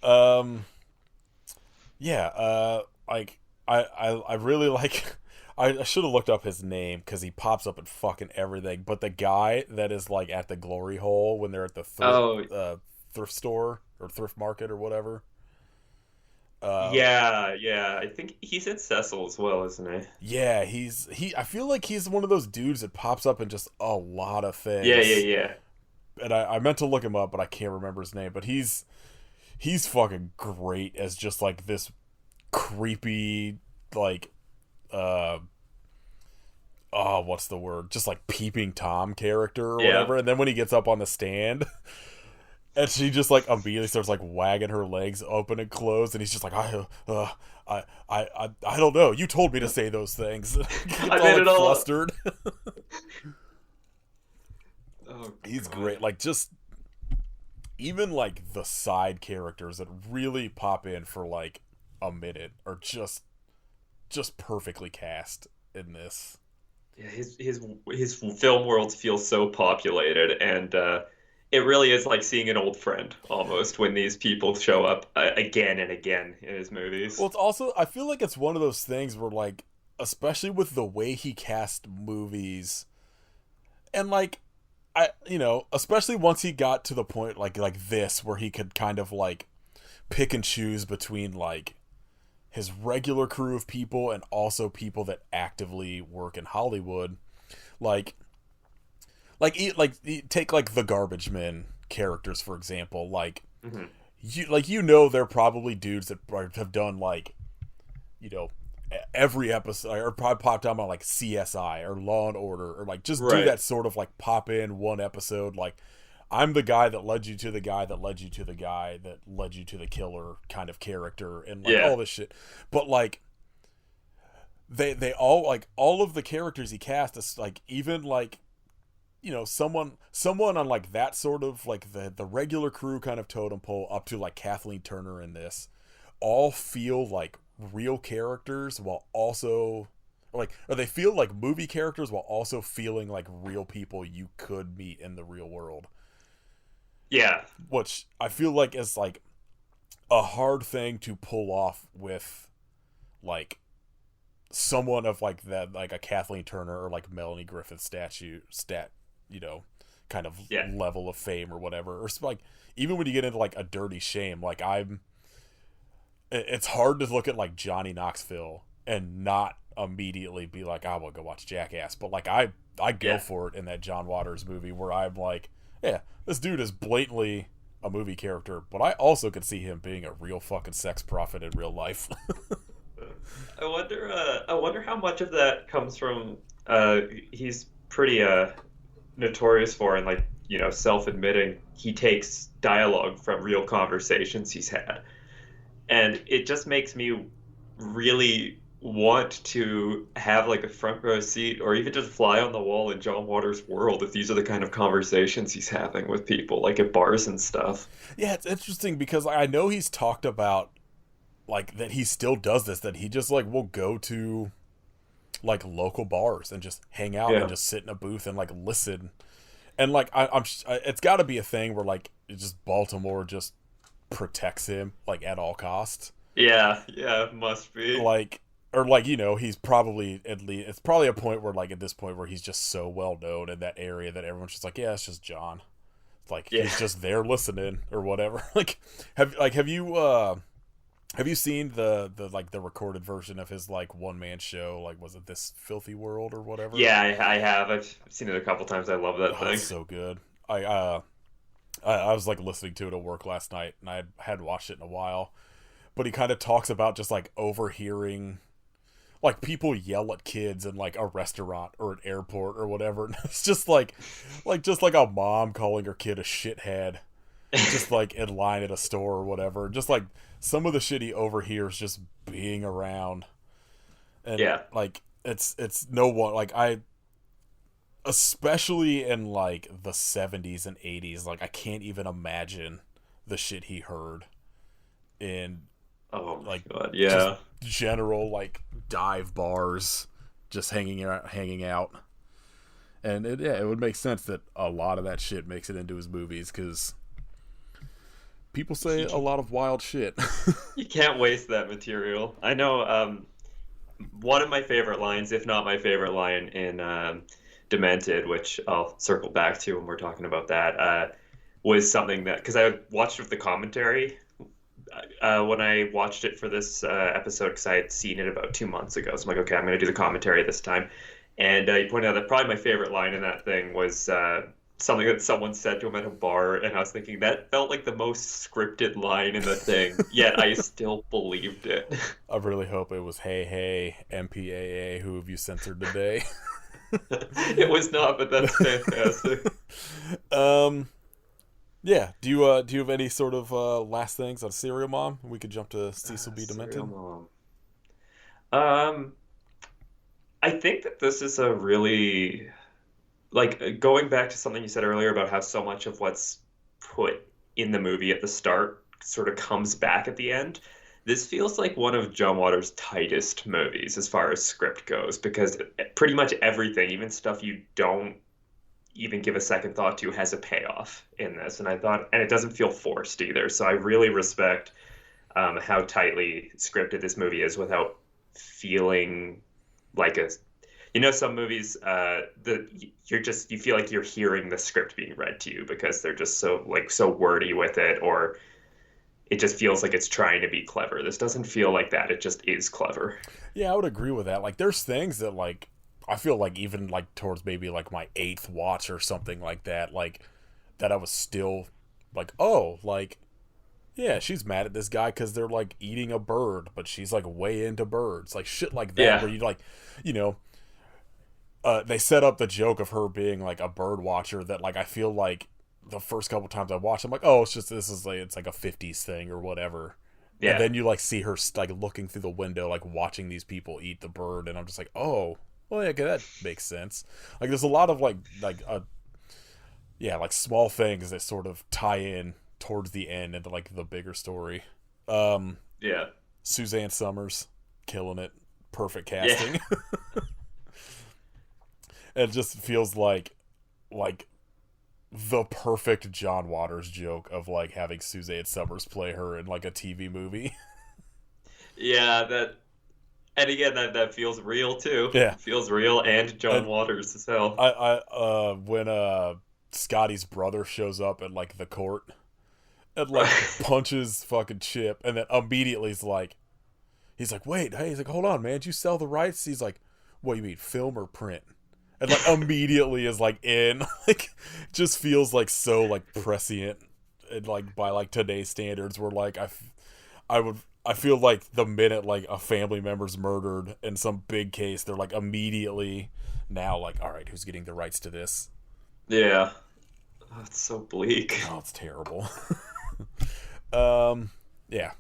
Um, yeah. Like I really like. I should have looked up his name because he pops up in fucking everything. But the guy that is like at the glory hole when they're at the oh, thrift store or thrift market or whatever. Uh, yeah, yeah. I think he's in Cecil as well, isn't he? yeah, I feel like he's one of those dudes that pops up in just a lot of Yeah, yeah, things. yeah. And I meant to look him up, but I can't remember his name. But he's fucking great as just like this creepy like uh oh, what's the word? Just like peeping Tom character or Yeah. whatever. And then when he gets up on the stand, and she just like immediately starts like wagging her legs open and closed, and he's just like, I don't know. You told me to say those things. He I gets all made like it all up. flustered. Oh He's God. great. Like just even like the side characters that really pop in for like a minute are just perfectly cast in this. Yeah, his film worlds feel so populated, and it really is like seeing an old friend almost when these people show up again and again in his Well, movies. it's also I feel like it's one of those things where like especially with the way he cast movies and like especially once he got to the point like this where he could kind of like pick and choose between like his regular crew of people and also people that actively work in Hollywood like take like the garbage men characters for example Hmm. they're probably dudes that have done like you know every episode or probably popped on like CSI or Law and Order or like just do Right. that sort of like pop in one episode like I'm the guy that led you to the guy that led you to the guy that led you to the killer kind of character and like Yeah. all this shit. But like they all like all of the characters he cast is like even like someone on like that sort of like the regular crew kind of totem pole up to like Kathleen Turner in this all feel like real characters while also or they feel like movie characters while also feeling like real people you could meet in the real world, Yeah. which I feel like is like a hard thing to pull off with like someone of like that, like a Kathleen Turner or like Melanie Griffith you know, kind of level of fame or whatever. Or like even when you get into like a Dirty Shame, like it's hard to look at like Johnny Knoxville and not immediately be like, I will go watch Jackass. But like I go for it in that John Waters movie where I'm like, yeah, this dude is blatantly a movie character, but I also could see him being a real fucking sex prophet in real life. I wonder how much of that comes from he's pretty notorious for, and like, you know, self-admitting he takes dialogue from real conversations he's had. And it just makes me really want to have like a front row seat or even just fly on the wall in John Waters' world if these are the kind of conversations he's having with people, like at bars and stuff. Yeah, it's interesting because I know he's talked about like that he still does this, that he just like will go to like local bars and just hang out and just sit in a booth and like listen. And like I'm it's got to be a thing where like it's just Baltimore just protects him like at all costs. Yeah, it must be. Like, or like, you know, he's probably at least, it's probably a point where like at this point where he's just so well known in that area that everyone's just like, yeah, it's just John. It's like he's just there listening or whatever. Like have you seen the like the recorded version of his like one man show? Like, was it This Filthy World or whatever? Yeah, I have. I've seen it a couple times. I love that thing. It's so good. I was like listening to it at work last night, and I hadn't watched it in a while. But he kind of talks about just like overhearing, like people yell at kids in like a restaurant or an airport or whatever. And it's just like a mom calling her kid a shithead, just like in line at a store or whatever. Just like some of the shit he overhears just being around. And like it's no one, like especially in like the 70s and 80s, like I can't even imagine the shit he heard in like God, just general like dive bars, just hanging out. And it would make sense that a lot of that shit makes it into his movies because people say a lot of wild shit. You can't waste that material. I know one of my favorite lines, if not my favorite line in Demented, which I'll circle back to when we're talking about that, was something that, because I watched it with the commentary when I watched it for this episode, because I had seen it about 2 months ago. So I'm like, okay, I'm going to do the commentary this time. And he pointed out that probably my favorite line in that thing was something that someone said to him at a bar, and I was thinking that felt like the most scripted line in the thing, yet I still believed it. I really hope it was, hey, MPAA, who have you censored today? It was not, but that's fantastic. Yeah. Do you have any sort of last things on Serial Mom? We could jump to Cecil B. Demented. I think that this is a really, like, going back to something you said earlier about how so much of what's put in the movie at the start sort of comes back at the end. This feels like one of John Waters' tightest movies as far as script goes, because pretty much everything, even stuff you don't even give a second thought to, has a payoff in this. And it doesn't feel forced either. So I really respect how tightly scripted this movie is without feeling like some movies you feel like you're hearing the script being read to you because they're just so wordy with it, or it just feels like it's trying to be clever. This doesn't feel like that. It just is clever. Yeah, I would agree with that. Like, there's things that, like, I feel like even, like, towards maybe, like, my 8th watch or something like that, like, that I was still, like, oh, like, yeah, she's mad at this guy because they're, like, eating a bird, but she's, like, way into birds. Like, shit like that, where you, like, you know, they set up the joke of her being, like, a bird watcher that, like, I feel like the first couple times I watched, I'm like, oh, it's like a 50s thing or whatever. Yeah. And then you like see her like looking through the window, like watching these people eat the bird, and I'm just like, oh, well, yeah, okay, that makes sense. Like, there's a lot of like small things that sort of tie in towards the end into like the bigger story. Suzanne Summers, killing it, perfect casting. Yeah. It just feels like the perfect John Waters joke of like having Suzanne Summers play her in like a TV movie. Yeah, And again, that feels real too. Yeah. It feels real, and John And Waters as hell. when Scotty's brother shows up at like the court and like Right. punches fucking Chip, and then immediately he's like, wait, hey, he's like, hold on, man, did you sell the rights? He's like, what you mean, film or print? And like immediately is like in like just feels like so like prescient and like by like today's standards, where like I feel like the minute like a family member's murdered in some big case, they're like immediately now like, all right, who's getting the rights to this? Yeah. Oh, it's so bleak. Oh, it's terrible. um, yeah,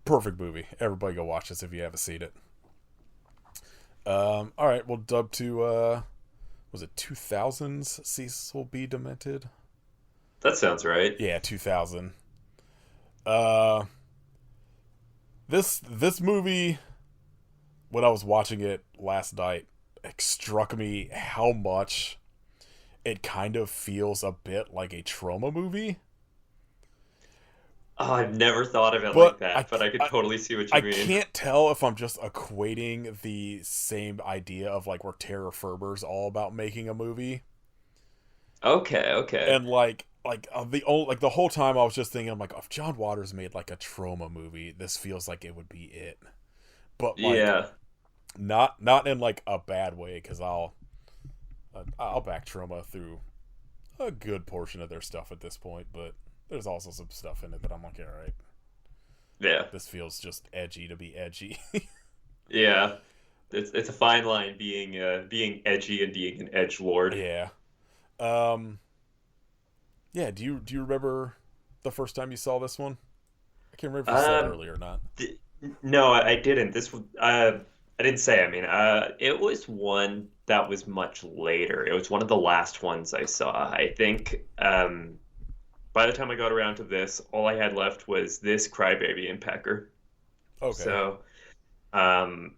perfect movie. Everybody go watch this if you haven't seen it. All right, we'll dub to was it 2000s Cecil B. Demented? That sounds right. Yeah, 2000. Uh, this movie, when I was watching it last night, it struck me how much it kind of feels a bit like a trauma movie. Oh, I've never thought of it like But that, but I could totally see what I you mean. can't tell if I'm just equating the same idea of like where Terror Ferber's all about making a movie, Okay, okay. and the whole time I was just thinking, I'm like, if John Waters made like a trauma movie, this feels like it would be it. But like Yeah. not in like a bad way, because I'll back trauma through a good portion of their stuff at this point, but there's also some stuff in it that I'm like, all right, Yeah. this feels just edgy to be edgy. Yeah. It's a fine line being edgy and being an edgelord. Yeah. Um. Yeah. Do you remember the first time you saw this one? I can't remember if you said Um, earlier or not. th- no, I didn't. I didn't say. I mean, it was one that was much later. It was one of the last ones I saw. I think by the time I got around to this, all I had left was this Crybaby and Pecker. Okay. So, um,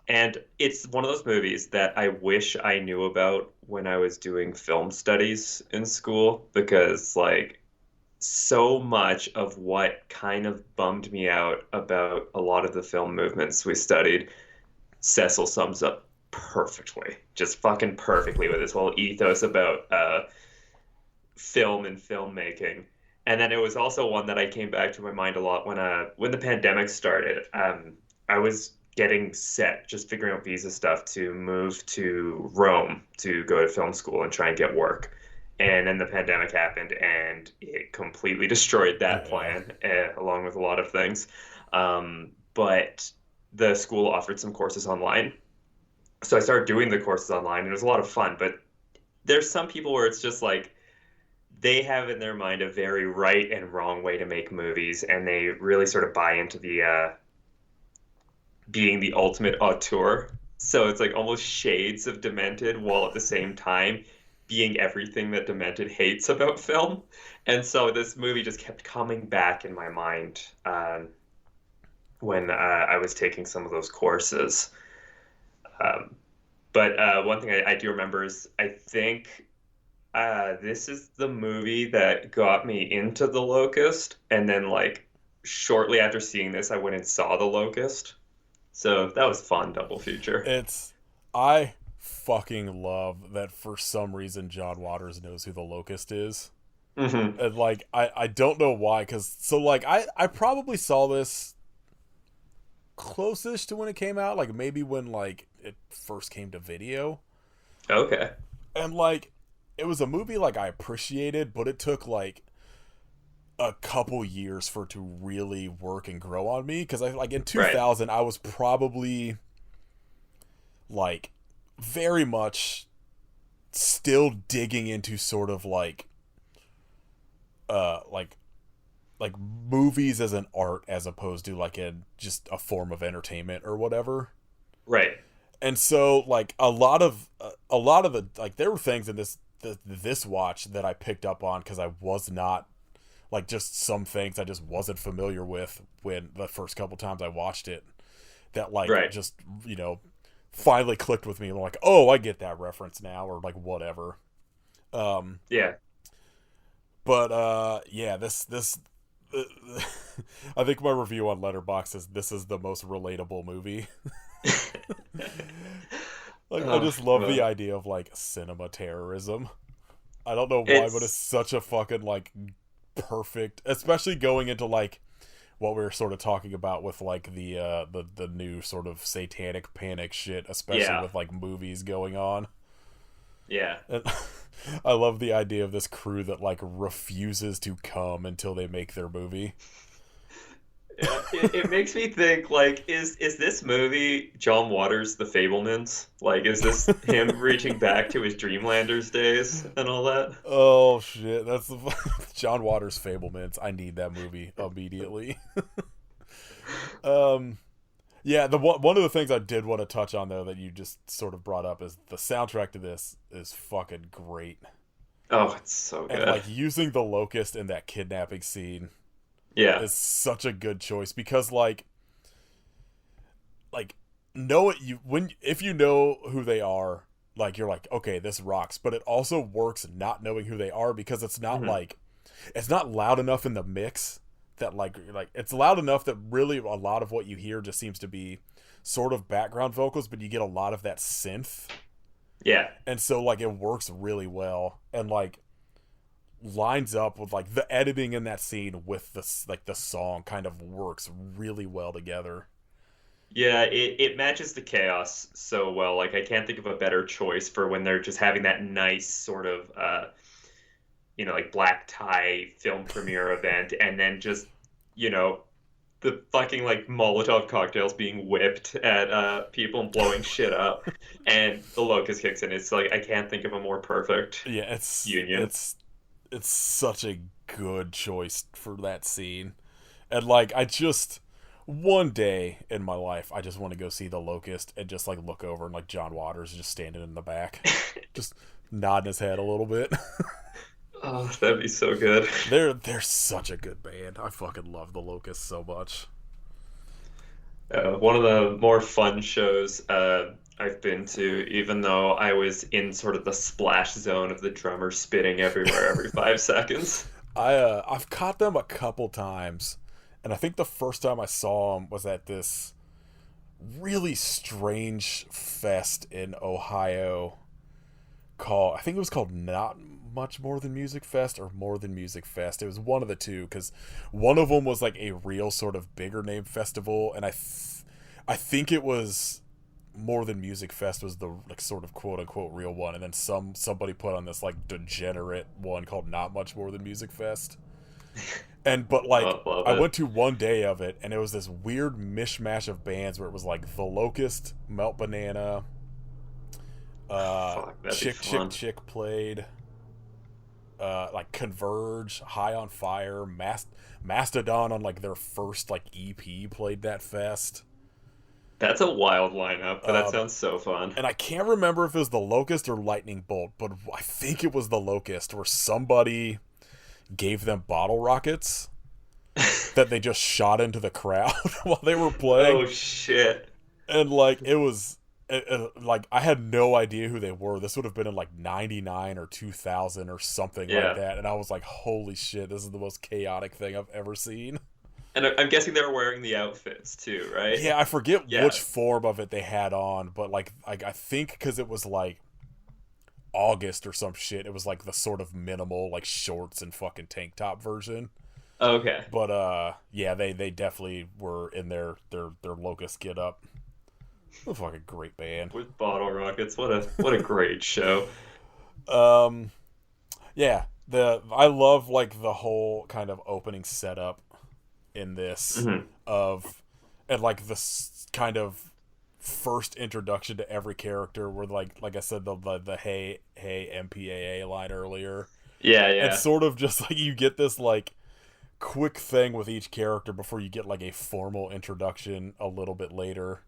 and it's one of those movies that I wish I knew about when I was doing film studies in school, because like so much of what kind of bummed me out about a lot of the film movements we studied, Cecil sums up perfectly, just fucking perfectly, with his whole ethos about film and filmmaking. And then it was also one that I came back to my mind a lot when the pandemic started. I was getting set, just figuring out visa stuff to move to Rome to go to film school and try and get work. And then the pandemic happened, and it completely destroyed that Yeah. plan, along with a lot of things. But the school offered some courses online, so I started doing the courses online, and it was a lot of fun. But there's some people where it's just like they have in their mind a very right and wrong way to make movies, and they really sort of buy into the being the ultimate auteur. So it's like almost shades of Demented, while at the same time being everything that Demented hates about film. And so this movie just kept coming back in my mind when I was taking some of those courses. Um, but one thing I do remember is I think this is the movie that got me into The Locust, and then like shortly after seeing this, I went and saw The Locust. So that was fun, double feature. It's I fucking love that for some reason John Waters knows who the Locust is. Hmm. And like I don't know why, cuz so like I probably saw this closest to when it came out, like maybe when like it first came to video. Okay. And like it was a movie like I appreciated, but it took like a couple years for it to really work and grow on me, cuz I like in Right. 2000 I was probably like very much still digging into sort of uh like like movies as an art as opposed to like just a form of entertainment or whatever. Right. And so like a lot of the like there were things in this watch that I picked up on cuz I was not like just some things I just wasn't familiar with when the first couple times I watched it, that like Right. just, finally clicked with me. I'm like, oh, I get that reference now, or like whatever. Um, Yeah. but yeah, this I think my review on Letterboxd is this is the most relatable movie. Like, I Oh, just love the God. idea of like cinema terrorism. I don't know why, but it's It's such a fucking like perfect, especially going into like what we were sort of talking about with like the new sort of satanic panic shit, especially yeah, with like movies going on. yeah. And I love the idea of this crew that like refuses to come until they make their movie. Yeah, it makes me think like is this movie John Waters' The Fablemans? Like is this him reaching back to his Dreamlanders days and all that? Oh shit, that's the John Waters Fablements. I need that movie immediately. um yeah, the one of the things I did want to touch on though that you just sort of brought up is the soundtrack to this is fucking great. Oh, it's so And good. like using the locust in that kidnapping scene Yeah. is such a good choice because like know it you when if you know who they are, like you're like, okay, this rocks, but it also works not knowing who they are because it's not Hmm. like it's not loud enough in the mix that like it's loud enough that really a lot of what you hear just seems to be sort of background vocals, but you get a lot of that synth. Yeah. And so like it works really well and like lines up with like the editing in that scene with the song kind of works really well together. Yeah, it matches the chaos so well. Like I can't think of a better choice for when they're just having that nice sort of like black tie film premiere event and then just, you know, the fucking like Molotov cocktails being whipped at people and blowing shit up and the locust kicks in. It's like I can't think of a more perfect Yeah, it's union. it's it's such a good choice for that scene. And like I just one day in my life I just want to go see the locust and just like look over and like John Waters is just standing in the back. Just nodding his head a little bit. Oh, that'd be so good. They're such a good band. I fucking love the locust so much. One of the more fun shows I've been to, even though I was in sort of the splash zone of the drummer spitting everywhere every 5 seconds. I've caught them a couple times, and I think the first time I saw them was at this really strange fest in Ohio called I think it was called Not Much More Than Music Fest or More Than Music Fest. It was one of the two because one of them was like a real sort of bigger name festival, and I think it was More Than Music Fest was the like sort of quote unquote real one, and then somebody put on this like degenerate one called Not Much More Than Music Fest. And but like Oh, love I it. went to one day of it, and it was this weird mishmash of bands where it was like The Locust, Melt Banana, Fuck, that'd be Chick Chick fun. Chick played, like Converge, High on Fire, Mastodon on like their first like EP played that fest. That's a wild lineup, but that Um, sounds so fun. and I can't remember if it was the Locust or Lightning Bolt, but I think it was the Locust where somebody gave them bottle rockets that they just shot into the crowd while they were playing, Oh shit. and like it was like I had no idea who they were. This would have been in like 99 or 2000 or something like Yeah. that, and I was like, holy shit, this is the most chaotic thing I've ever seen. And I'm guessing they were wearing the outfits too, right? Yeah, I forget Yeah. which form of it they had on, but like I think because it was like August or some shit, it was like the sort of minimal like shorts and fucking tank top version. Okay. But yeah, they definitely were in their locust get up. A fucking great band. With bottle rockets. What a great show. Um yeah, the I love like the whole kind of opening setup in this Hmm. of and like this kind of first introduction to every character where like I said the hey MPAA line earlier. Yeah, And yeah. sort of just like you get this like quick thing with each character before you get like a formal introduction a little bit later.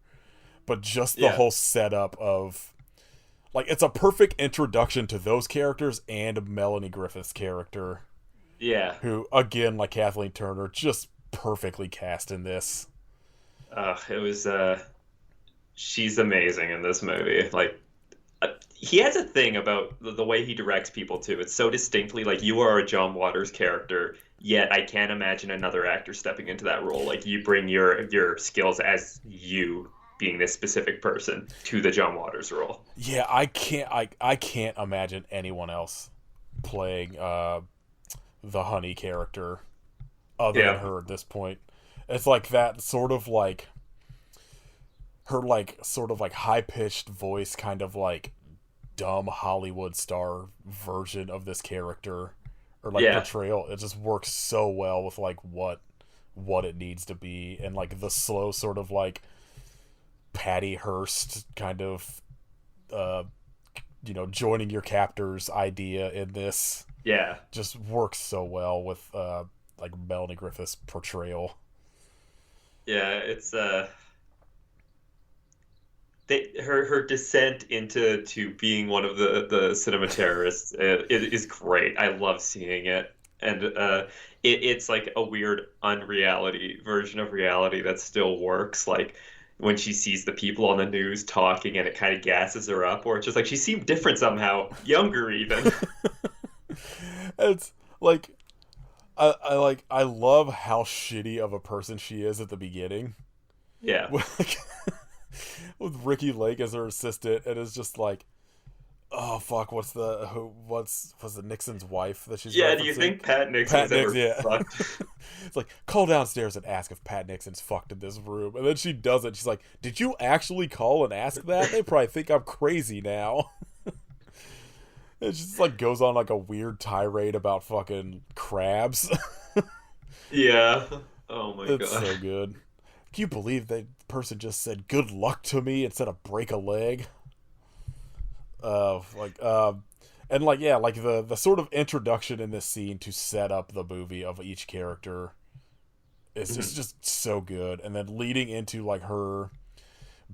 But just the Yeah. whole setup of like it's a perfect introduction to those characters and Melanie Griffith's character, Yeah. who again like Kathleen Turner just perfectly cast in this. It was she's amazing in this movie. Like he has a thing about the way he directs people too. It's so distinctly like you are a John Waters character, yet I can't imagine another actor stepping into that role. Like you bring your skills as you being this specific person to the John Waters role. Yeah, I can't imagine anyone else playing the Honey character other than Yeah. her at this point. It's like that sort of like her like sort of like high pitched voice, kind of like dumb Hollywood star version of this character, or like Yeah. portrayal. It just works so well with like what it needs to be, and like the slow sort of like Patty Hearst kind of uh joining your captors idea in this Yeah. just works so well with like Melanie Griffith's portrayal. Yeah, it's her descent into to being one of the cinema terrorists it is great. I love seeing it, and it's like a weird unreality version of reality that still works. Like when she sees the people on the news talking, and it kind of gasses her up, or it's just like she seemed different somehow, younger even. It's like I love how shitty of a person she is at the beginning. Yeah. With, with Ricky Lake as her assistant, and it's just like, oh fuck, what's the Nixon's wife that she's Yeah, do you referencing? think Pat Nixon's ever Yeah. fucked? It's like, call downstairs and ask if Pat Nixon's fucked in this room, and then she does it. She's like, did you actually call and ask that? They probably think I'm crazy now. It just like goes on like a weird tirade about fucking crabs. Yeah. Oh my It's God. so good. Can you believe that person just said good luck to me instead of break a leg? And like yeah, like the sort of introduction in this scene to set up the movie of each character is just so good, and then leading into like her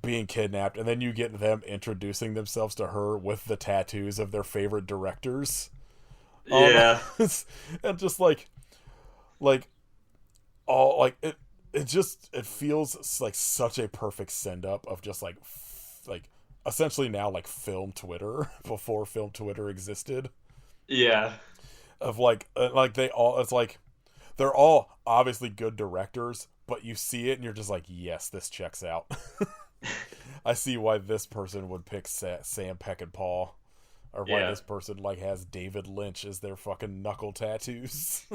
being kidnapped, and then you get them introducing themselves to her with the tattoos of their favorite directors. Yeah. And just like all like it feels like such a perfect send up of just like essentially now like film Twitter before film Twitter existed, Yeah. of like they all, it's like they're all obviously good directors, but you see it and you're just like, yes, this checks out. I see why this person would pick Sam Peckinpah, or why Yeah. this person like has David Lynch as their fucking knuckle tattoos.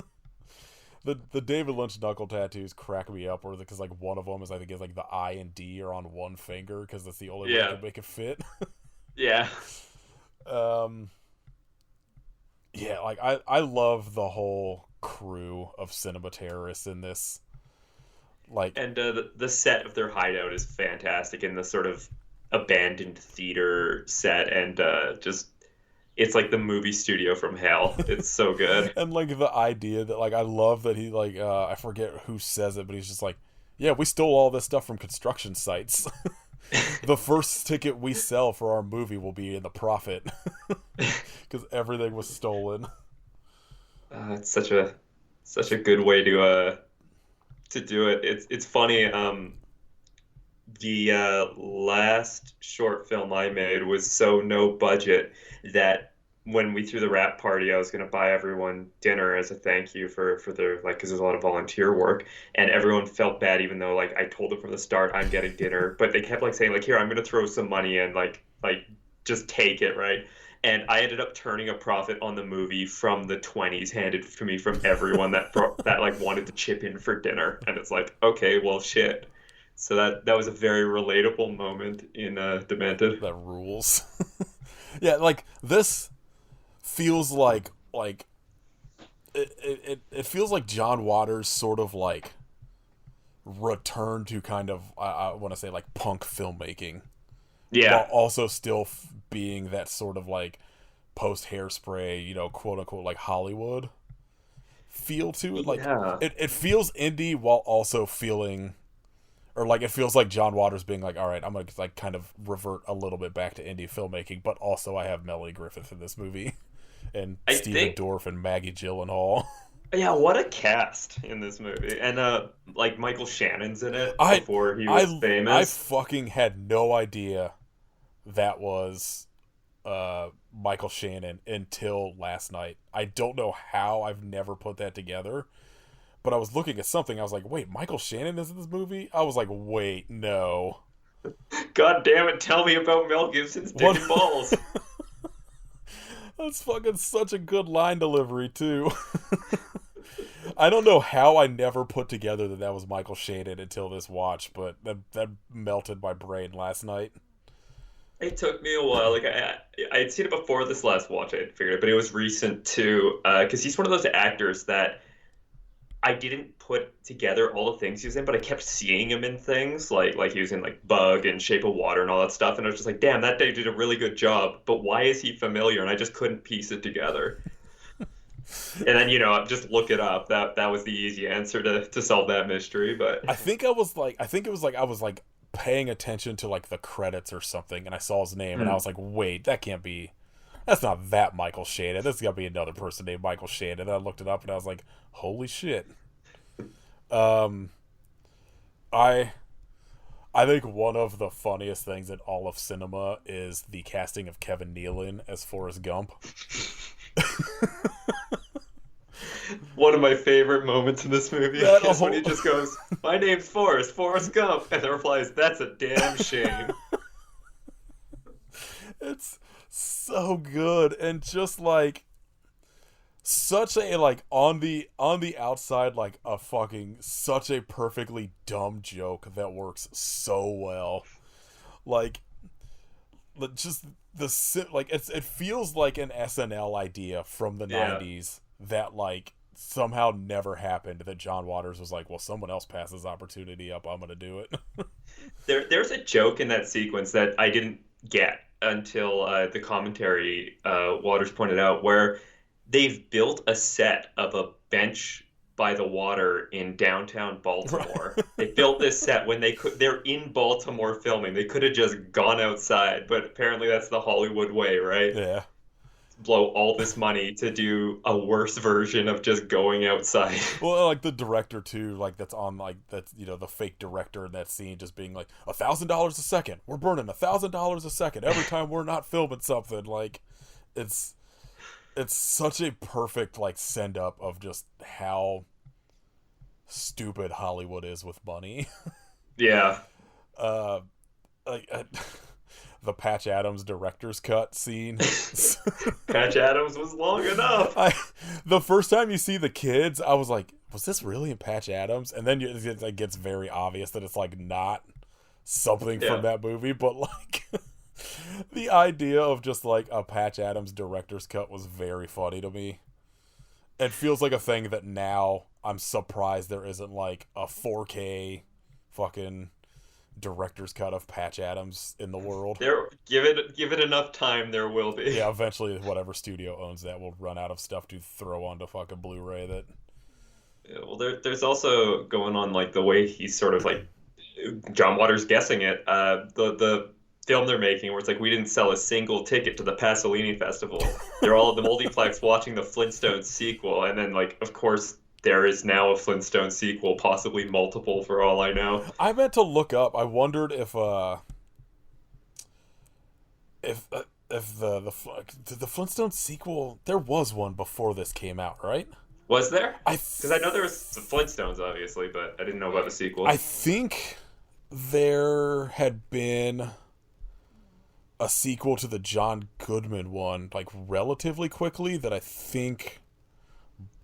The David Lynch knuckle tattoos crack me up, or because like one of them is, I think, is like the I and D are on one finger because that's the only way Yeah. to make it fit. Yeah. um, yeah, like I love the whole crew of cinema terrorists in this. Like, And the set of their hideout is fantastic in the sort of abandoned theater set, and just it's like the movie studio from hell. It's so good. and like the idea that like I love that he like I forget who says it, but he's just like, yeah, we stole all this stuff from construction sites. The first ticket we sell for our movie will be in the profit because everything was stolen. It's such a good way to do it. It's funny. The last short film I made was so no budget that when we threw the wrap party, I was going to buy everyone dinner as a thank you for their, like, because there's a lot of volunteer work, and everyone felt bad even though like I told them from the start I'm getting dinner, but they kept like saying like, here, I'm going to throw some money in, like just take it, right? And I ended up turning a profit on the movie from the 20s handed to me from everyone that like wanted to chip in for dinner, and it's like, okay, well, shit. So that was a very relatable moment in Demented. That rules. Yeah, like this feels like it feels like John Waters sort of like return to kind of I want to say like punk filmmaking, while Yeah, also still being that sort of like post Hairspray, quote unquote, like Hollywood feel to it. Like yeah, it feels indie while also feeling, or like it feels like John Waters being like, all right, I'm gonna like kind of revert a little bit back to indie filmmaking, but also I have Melanie Griffith in this movie, and I Stephen think. Dorff and Maggie Gyllenhaal. Yeah, what a cast in this movie, and like Michael Shannon's in it I before he was I famous. fucking had no idea that was Michael Shannon until last night. I don't know how I've never put that together, but I was looking at something. I was like, wait, Michael Shannon is in this movie? I was like, wait, no. God damn it, tell me about Mel Gibson's dick and balls. That's fucking such a good line delivery, too. I don't know how I never put together that was Michael Shannon until this watch, but that melted my brain last night. It took me a while. Like I had seen it before this last watch. I had figured it, but it was recent too. Because he's one of those actors that I didn't put together all the things he was in, but I kept seeing him in things like he was in like Bug and Shape of Water and all that stuff, and I was just like, damn, that dude did a really good job. But why is he familiar? And I just couldn't piece it together. And then just look it up. That was the easy answer to solve that mystery. But I think it was like I was like paying attention to like the credits or something, and I saw his name, and I was like, wait, that's not that Michael Shannon. That's gotta be another person named Michael Shannon. And I looked it up, and I was like, holy shit. I think one of the funniest things in all of cinema is the casting of Kevin Nealon as Forrest Gump. One of my favorite moments in this movie is when he just goes, "My name's Forrest Gump," and the reply is, "That's a damn shame." It's so good, and just like such a like on the outside like a fucking such a perfectly dumb joke that works so well. Like just it feels like an SNL idea from the 90s that like somehow never happened, that John Waters was like, well, someone else passed this opportunity up, I'm gonna do it. There's a joke in that sequence that I didn't get until the commentary Waters pointed out, where they've built a set of a bench by the water in downtown Baltimore. Right. They built this set when they're in Baltimore filming. They could have just gone outside, but apparently that's the Hollywood way, right? Yeah. Blow all this money to do a worse version of just going outside. Well, like the director too, like that's the fake director in that scene just being like, $1,000 a second. We're burning $1,000 a second every time we're not filming something. Like it's such a perfect like send up of just how stupid Hollywood is with money. Yeah. The Patch Adams director's cut scene. Patch Adams was long enough. The first time you see the kids, I was like, was this really in Patch Adams? And then it gets very obvious that it's like not something from that movie, but like the idea of just like a Patch Adams director's cut was very funny to me. It feels like a thing that now I'm surprised there isn't like a 4K fucking director's cut of Patch Adams in the world. Give it enough time, there will be. Yeah, eventually whatever studio owns that will run out of stuff to throw onto fucking Blu-ray. That. Yeah, well, there's also going on like the way he's sort of like John Waters guessing it. The film they're making where it's like, we didn't sell a single ticket to the Pasolini Festival. They're all at the multiplex watching the Flintstones sequel, and then like of course there is now a Flintstone sequel, possibly multiple for all I know. I meant to look up. I wondered if the Flintstone sequel, there was one before this came out, right? Was there? Because I know there was the Flintstones, obviously, but I didn't know about the sequel. I think there had been a sequel to the John Goodman one, like relatively quickly, that I think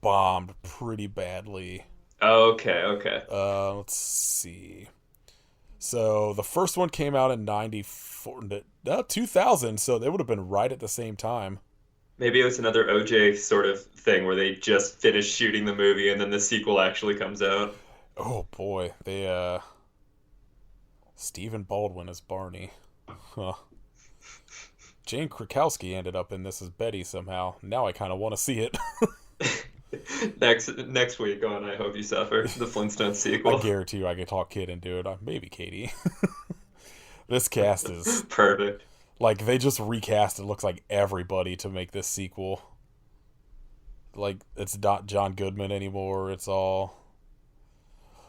bombed pretty badly. Okay. Let's see. So the first one came out in 2000, so they would have been right at the same time. Maybe it was another OJ sort of thing where they just finished shooting the movie and then the sequel actually comes out. Oh boy, they Stephen Baldwin as Barney. Huh. Jane Krakowski ended up in this as Betty somehow. Now I kind of want to see it. Next week on I Hope You Suffer, the Flintstones sequel. I guarantee you I can talk kid into it. Maybe Katie. This cast is perfect. Like, they just recast, it looks like everybody to make this sequel. Like, it's not John Goodman anymore. It's all...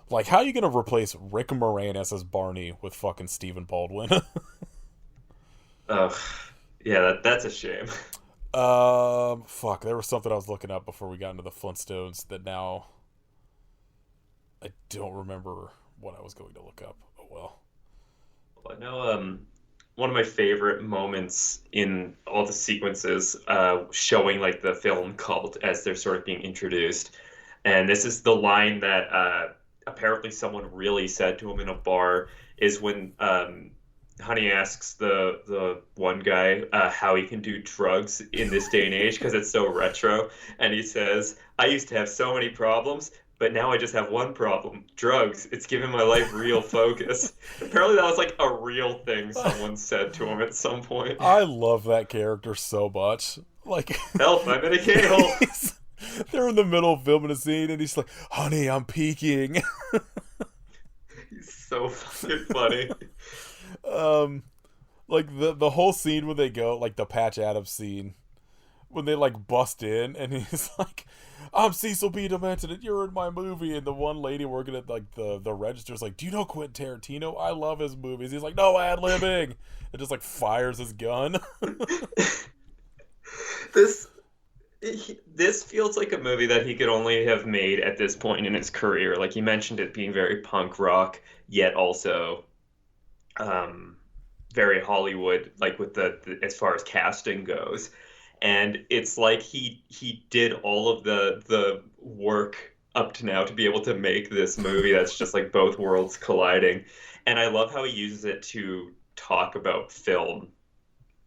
Like, how are you going to replace Rick Moranis as Barney with fucking Stephen Baldwin? Ugh. Yeah, that's a shame. Fuck. There was something I was looking up before we got into the Flintstones that now I don't remember what I was going to look up. Oh well. I know one of my favorite moments in all the sequences showing like the film cult as they're sort of being introduced. And this is the line that apparently someone really said to him in a bar is when Honey asks the one guy how he can do drugs in this day and age because it's so retro, and he says, "I used to have so many problems, but now I just have one problem: drugs. It's given my life real focus." Apparently, that was like a real thing someone said to him at some point. I love that character so much. Like, Help! I'm in a K-hole. they're in the middle of filming a scene, and he's like, "Honey, I'm peeking." He's so fucking funny. um, like the whole scene when they go, like the Patch Adams scene, when they like bust in, and he's like, "I'm Cecil B. Demented, and you're in my movie." And the one lady working at like the register's like, "Do you know Quentin Tarantino? I love his movies." He's like, "No ad-libbing," and just like fires his gun. This this feels like a movie that he could only have made at this point in his career. Like you mentioned it being very punk rock, yet also um, very Hollywood, like with the as far as casting goes. And it's like he did all of the work up to now to be able to make this movie that's just like both worlds colliding. And I love how he uses it to talk about film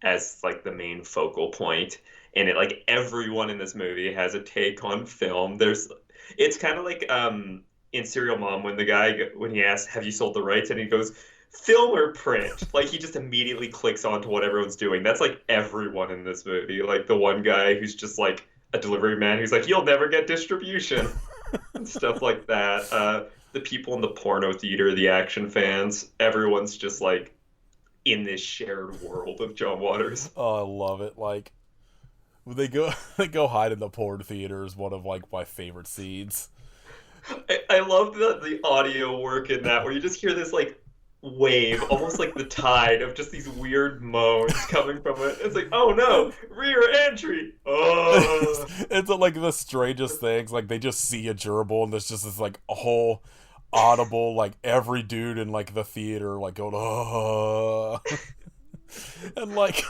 as like the main focal point. And it like everyone in this movie has a take on film. There's it's kind of like in Serial Mom when the guy when he asks, "Have you sold the rights?" and he goes, "Film or print?" Like he just immediately clicks on to what everyone's doing. That's like everyone in this movie. Like the one guy who's just like a delivery man who's like, "You'll never get distribution," and stuff like that. The people in the porno theater, the action fans, everyone's just like in this shared world of John Waters. Oh, I love it. Like when they go they go hide in the porn theater is one of like my favorite scenes. I love the audio work in that, where you just hear this like wave, almost like the tide of just these weird moans coming from it. It's like, oh no, rear entry. Oh, It's like the strangest things. Like they just see a gerbil, and there's just this like a whole audible like every dude in like the theater like going oh, and like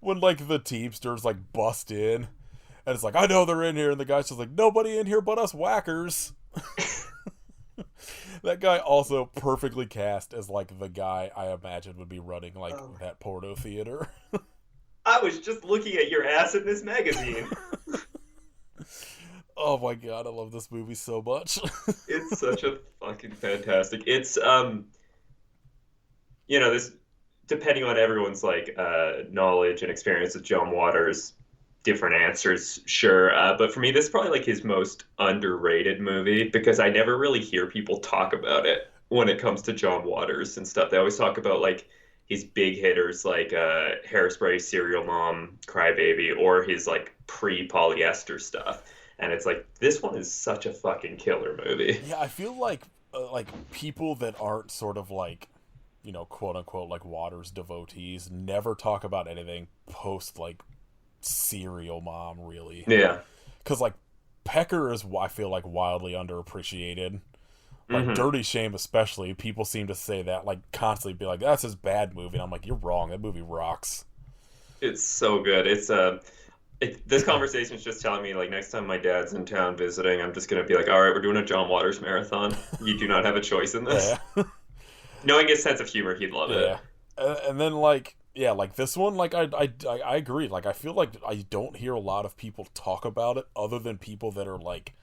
when like the Teamsters like bust in, and it's like I know they're in here, and the guy's just like nobody in here but us whackers. That guy also perfectly cast as like the guy I imagine would be running like oh. that porno theater. I was just looking at your ass in this magazine. Oh my god, I love this movie so much. It's such a fucking fantastic. It's this depending on everyone's like knowledge and experience with John Waters, different answers, sure. But for me, this is probably like his most underrated movie because I never really hear people talk about it when it comes to John Waters and stuff. They always talk about like his big hitters like Hairspray, Serial Mom, Crybaby, or his like pre-polyester stuff. And it's like this one is such a fucking killer movie. Yeah, I feel like people that aren't sort of like, quote unquote like Waters devotees never talk about anything post like Serial Mom really. Yeah. Cuz like Pecker is I feel like wildly underappreciated. Like Hmm. Dirty Shame especially, people seem to say that like constantly be like that's his bad movie. And I'm like you're wrong. That movie rocks. It's so good. This conversation is just telling me like next time my dad's in town visiting, I'm just gonna be like, all right, we're doing a John Waters marathon. You do not have a choice in this. Yeah. Knowing his sense of humor, he'd love it. Yeah. And then like yeah, like this one like I agree. Like I feel like I don't hear a lot of people talk about it other than people that are like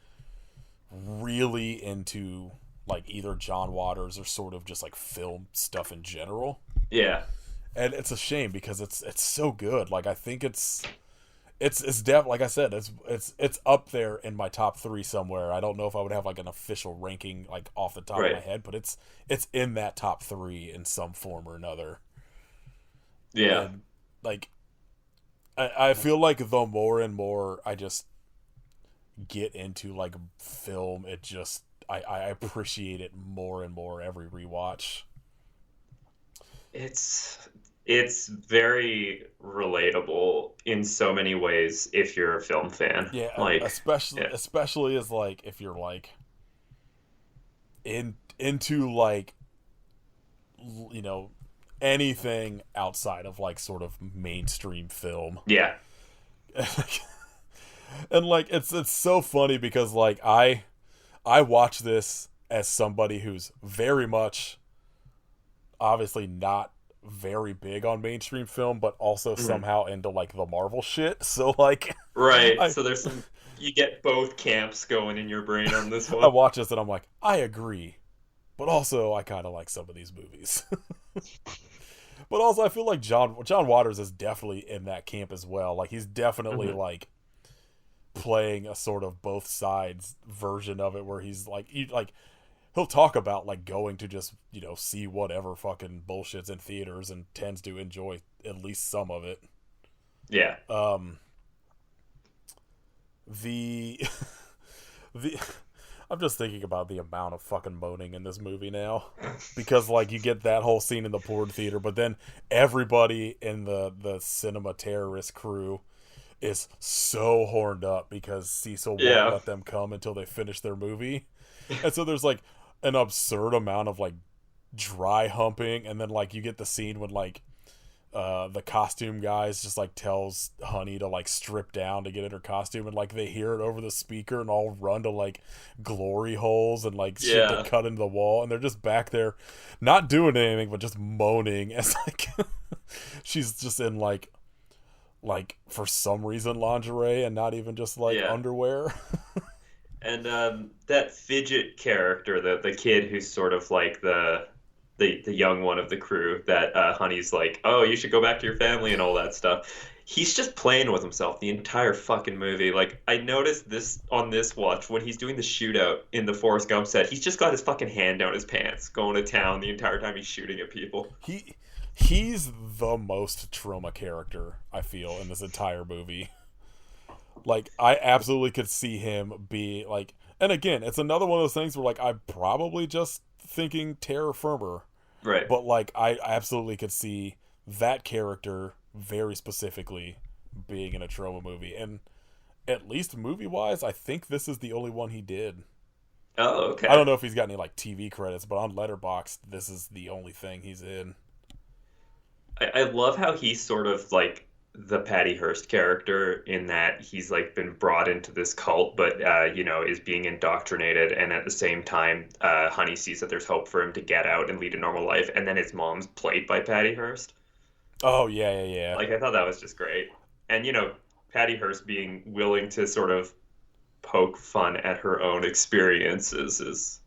really into like either John Waters or sort of just like film stuff in general. Yeah. And it's a shame because it's so good. Like I think it's like I said, it's up there in my top 3 somewhere. I don't know if I would have like an official ranking like off the top of Right. my head, but it's in that top 3 in some form or another. Yeah. And like I feel like the more and more I just get into like film, it just I appreciate it more and more every rewatch. It's It's very relatable in so many ways if you're a film fan. Yeah, Like, especially yeah, especially as like if you're like into like you know anything outside of like sort of mainstream film. yeah, And like it's so funny because like I watch this as somebody who's very much obviously not very big on mainstream film, but also mhm. somehow into like the Marvel shit. So like Right. I So there's some, you get both camps going in your brain on this I one. watch this and I'm like, I agree, but also I kind of like some of these movies. But also I feel like John Waters is definitely in that camp as well. Like he's definitely Hmm. like playing a sort of both sides version of it where he's like he'll talk about like going to just see whatever fucking bullshit's in theaters and tends to enjoy at least some of it. Yeah. um the the I'm just thinking about the amount of fucking moaning in this movie now, because like you get that whole scene in the porn theater, but then everybody in the cinema terrorist crew is so horned up because Cecil won't Yeah. let them come until they finish their movie. And so there's like an absurd amount of like dry humping, and then like you get the scene when like the costume guys just like tells Honey to like strip down to get in her costume, and like they hear it over the speaker and all run to like glory holes and like shit get Yeah. cut into the wall, and they're just back there not doing anything but just moaning as like she's just in like for some reason lingerie and not even just like Yeah. underwear. And that fidget character, the kid who's sort of like the young one of the crew that Honey's like, oh, you should go back to your family and all that stuff. He's just playing with himself the entire fucking movie. Like I noticed this on this watch when he's doing the shootout in the Forrest Gump set. He's just got his fucking hand down his pants, going to town the entire time he's shooting at people. He's the most trauma character I feel in this entire movie. Like I absolutely could see him be like, and again, it's another one of those things where like I'm probably just thinking terror firmer, Right. but like I absolutely could see that character very specifically being in a trauma movie, and at least movie wise, I think this is the only one he did. Oh, I don't okay. know if he's got any like TV credits, but on Letterboxd, this is the only thing he's in. I love how he's sort of like the Patty Hearst character in that he's like been brought into this cult, but is being indoctrinated, and at the same time, Honey sees that there's hope for him to get out and lead a normal life, and then his mom's played by Patty Hearst. Oh yeah, yeah, yeah. Like I thought that was just great, and Patty Hearst being willing to sort of poke fun at her own experiences is.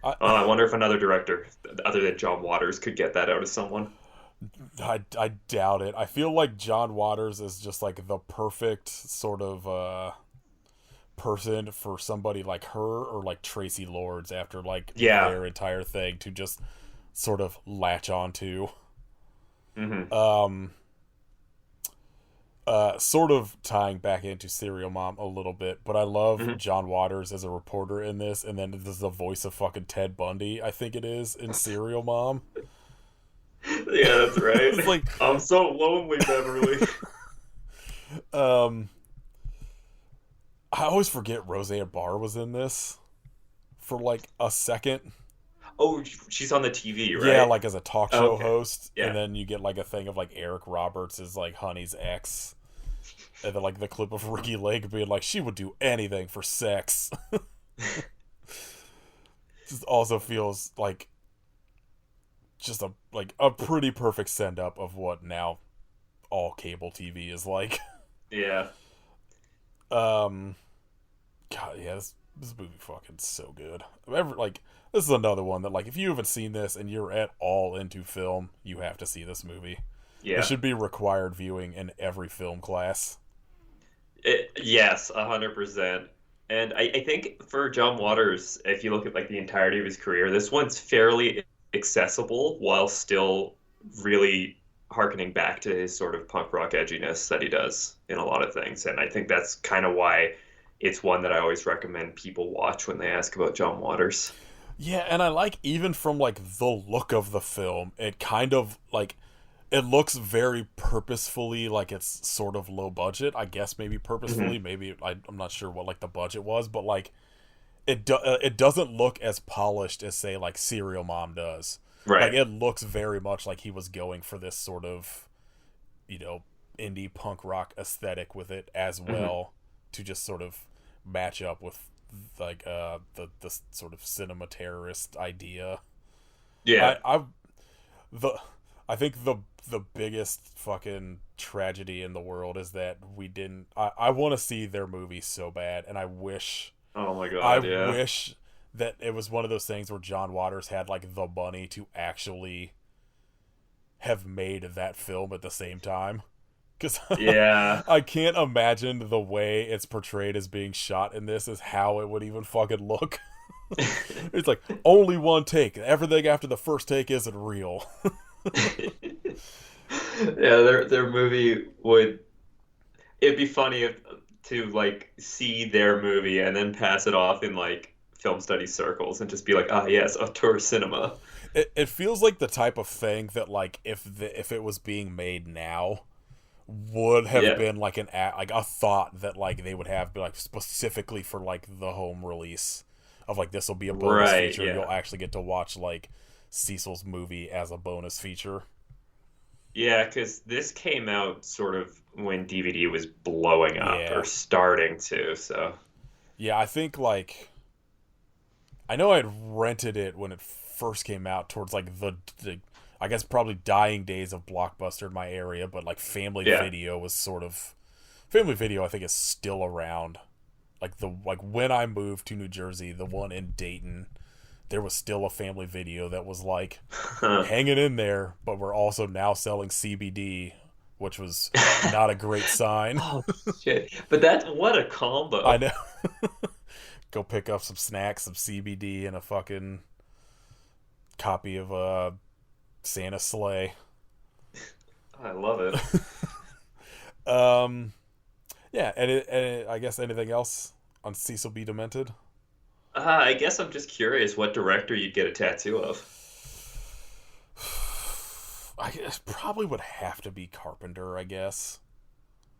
I, Oh, I wonder if another director other than John Waters could get that out of someone. I doubt it. I feel like John Waters is just like the perfect sort of person for somebody like her or like Tracy Lords after like Yeah. their entire thing to just sort of latch onto. Hmm. Um, sort of tying back into Serial Mom a little bit, but I love Hmm. John Waters as a reporter in this, and then this is the voice of fucking Ted Bundy, I think it is, in Serial Mom. Yeah, that's right. It's like, I'm so lonely, Beverly. um, I always forget Roseanne Barr was in this for like a second. Oh, she's on the TV, Yeah, right? like as a talk show Okay. host, and Yeah. then you get like a thing of like Eric Roberts is like Honey's ex, and then like the clip of Ricky Lake being like she would do anything for sex. Just also feels like just a pretty perfect send up of what now all cable TV is like. Yeah. Um, God, yeah, this movie fucking so good. Like this is another one that like if you haven't seen this and you're at all into film, you have to see this movie. It Yeah. should be required viewing in every film class. Yes, 100%. And I think for John Waters, if you look at like the entirety of his career, this one's fairly accessible while still really harkening back to his sort of punk rock edginess that he does in a lot of things. And I think that's kind of why it's one that I always recommend people watch when they ask about John Waters. Yeah, and I like even from like the look of the film, it kind of like it looks very purposefully like it's sort of low budget. I guess maybe purposefully, Hmm. maybe I'm not sure what like the budget was, but like it doesn't look as polished as say like Serial Mom does. Like Right. it looks very much like he was going for this sort of, you know, indie punk rock aesthetic with it as Hmm. well, to just sort of match up with like the sort of cinema terrorist idea. Yeah. I the I think the biggest fucking tragedy in the world is that we didn't. I want to see their movie so bad, and Oh my I God. Yeah. wish that it was one of those things where John Waters had like the money to actually have made that film at the same time. Because Yeah. I can't imagine the way it's portrayed as being shot in this is how it would even fucking look. It's like only one take. Everything after the first take isn't real. Yeah, their movie would it'd be funny if to like see their movie and then pass it off in like film study circles and just be like, ah yes, auteur cinema. It feels like the type of thing that like if it was being made now would have Yeah. been like like a thought that like they would have like specifically for like the home release of like this will be a bonus Right, feature. yeah. You'll actually get to watch like Cecil's movie as a bonus feature. Yeah, because this came out sort of when DVD was blowing up or Yeah. starting to, so Yeah, I think like I know I'd rented it when it first came out towards like the I guess probably dying days of Blockbuster in my area, but like Family yeah. Video was sort of Family Video I think is still around. Like when I moved to New Jersey, the one in Dayton, there was still a Family Video that was like hanging in there, but we're also now selling CBD, which was not a great sign. Oh shit. But that's what a I combo. know. Go pick up some snacks, some CBD, and a fucking copy of Santa Sleigh. I love it. Um, yeah, and I guess anything else on Cecil B. Demented? I guess I'm just curious what director you'd get a tattoo of. I guess probably would have to be Carpenter. I guess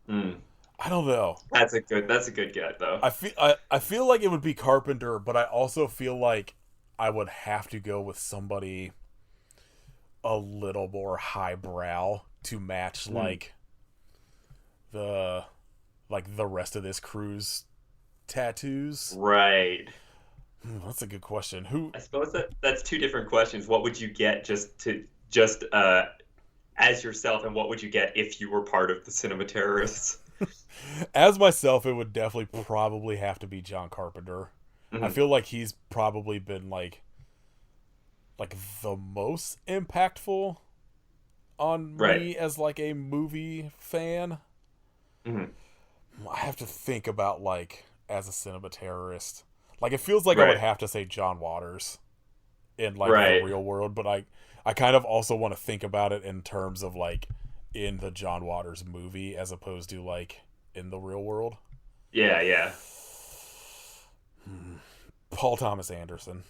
Hmm. I don't know. That's a good get though. I feel like it would be Carpenter, but I also feel like I would have to go with somebody a little more highbrow to match Hmm. the the rest of this crew's tattoos. Right. That's a good question. Who, I suppose that's two different questions. What would you get just as yourself, and what would you get if you were part of the cinema terrorists? as myself, it would definitely probably have to be John Carpenter. I Hmm. feel like he's probably been like the most impactful on Right. me as like a movie fan. Hmm. I have to think about like as a cinema terrorist. Like it feels like I would Right. have to say John Waters in like the Right. real world, but I kind of also want to think about it in terms of like in the John Waters movie as opposed to like in the real world. Yeah, yeah. Paul Thomas Anderson.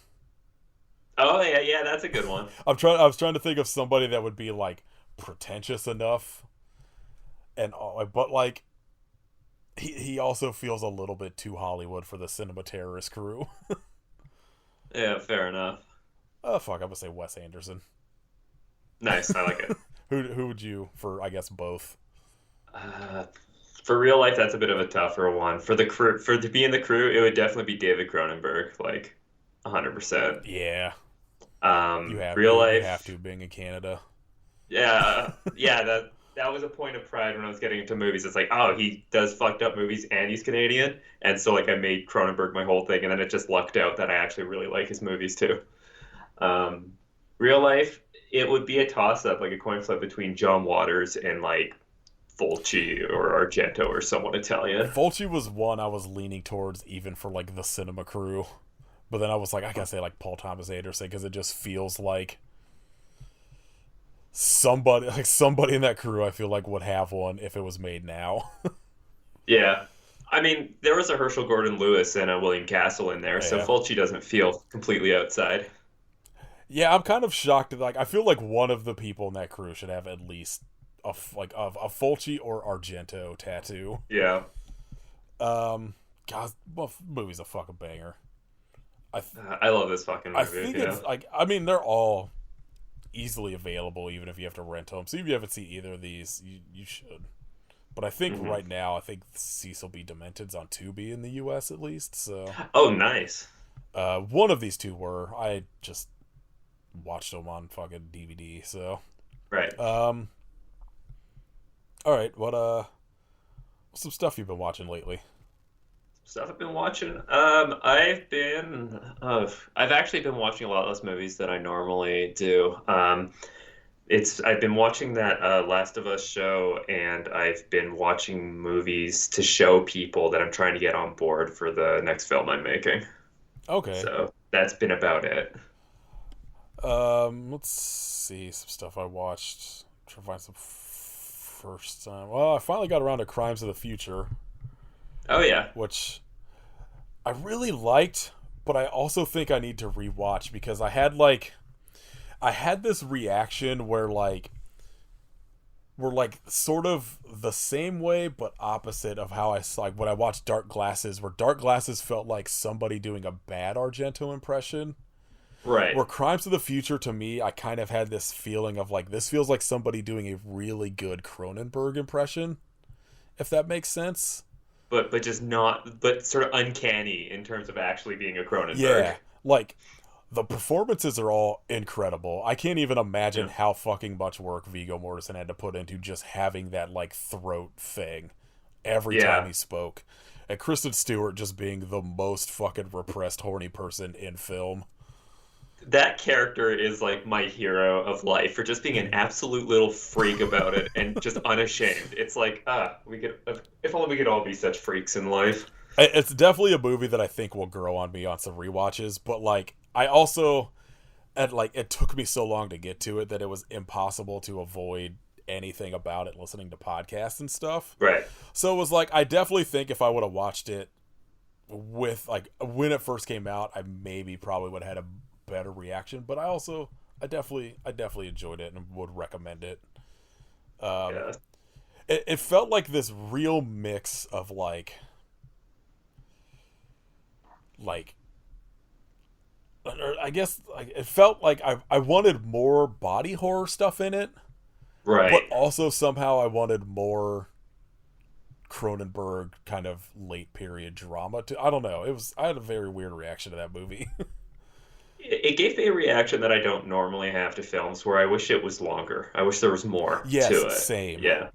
Oh yeah, yeah, that's a good one. I was trying to think of somebody that would be like pretentious enough and but like he also feels a little bit too Hollywood for the cinema terrorist crew. Yeah, fair enough. Oh fuck, I'm gonna say Wes Anderson. Nice, I like it. Who would you for I guess both? Uh, for real life, that's a bit of a tougher one. For the crew, for to be in the crew, it would definitely be David Cronenberg, like 100%. Yeah, Real you have life, to being in Canada. yeah, yeah. That was a point of pride when I was getting into movies. It's like, oh, he does fucked up movies and he's Canadian, and so like I made Cronenberg my whole thing, and then it just lucked out that I actually really like his movies too. Um, real life, it would be a toss up, like a coin flip between John Waters and like Fulci or Argento or someone Italian. Fulci was one I was leaning towards even for like the cinema crew, but then I was like I gotta say like Paul Thomas Anderson because it just feels like somebody in that crew I feel like would have one if it was made now. Yeah. I mean, there was a Herschel Gordon Lewis and a William Castle in there, so Yeah. Fulci doesn't feel completely outside. Yeah, I'm kind of shocked. Like, I feel like one of the people in that crew should have at least a Fulci or Argento tattoo. Yeah. God, well, movie's a fucking banger. I love this fucking I movie. think Yeah. it's like, I mean, they're all easily available, even if you have to rent them. So if you haven't seen either of these, you should. But I think Hmm. right now, I think Cecil B. Demented's on Tubi in the U.S. at least. So, Oh, nice. one of these two were. I just watched them on fucking DVD. So, Right. all right. What's some stuff you've been watching lately? Stuff I've been watching. I've actually been watching a lot less movies than I normally do. I've been watching that Last of Us show, and I've been watching movies to show people that I'm trying to get on board for the next film I'm making. Okay. So that's been about it. Let's see some stuff I watched. Try to find some first time. Well, I finally got around to Crimes of the Future, Oh yeah, which I really liked, but I also think I need to rewatch because I had this reaction where we're like sort of the same way but opposite of how I like when I watched Dark Glasses, where Dark Glasses felt like somebody doing a bad Argento impression. right. Where Crimes of the Future, to me, I kind of had this feeling of like, this feels like somebody doing a really good Cronenberg impression, if that makes sense. But just not, but sort of uncanny in terms of actually being a Cronenberg. Yeah, like, the performances are all incredible. I can't even imagine Yeah. how fucking much work Viggo Mortensen had to put into just having that, like, throat thing every time Yeah. he spoke. And Kristen Stewart just being the most fucking repressed, horny person in film. That character is like my hero of life for just being an absolute little freak about it and just unashamed. It's like, we could, if only we could all be such freaks in life. It's definitely a movie that I think will grow on me on some rewatches, but like I also and like it took me so long to get to it that it was impossible to avoid anything about it listening to podcasts and stuff. Right. So it was like I definitely think if I would have watched it with like when it first came out, I maybe probably would have had a better reaction, but I definitely enjoyed it and would recommend it. Um Yeah. it felt like this real mix of like I guess like it felt like I wanted more body horror stuff in it, but Right. also somehow I wanted more Cronenberg kind of late period drama to I don't know. I had a very weird reaction to that movie. It gave me a reaction that I don't normally have to films where I wish it was longer. I wish there was more Yes, to it. same. Yeah.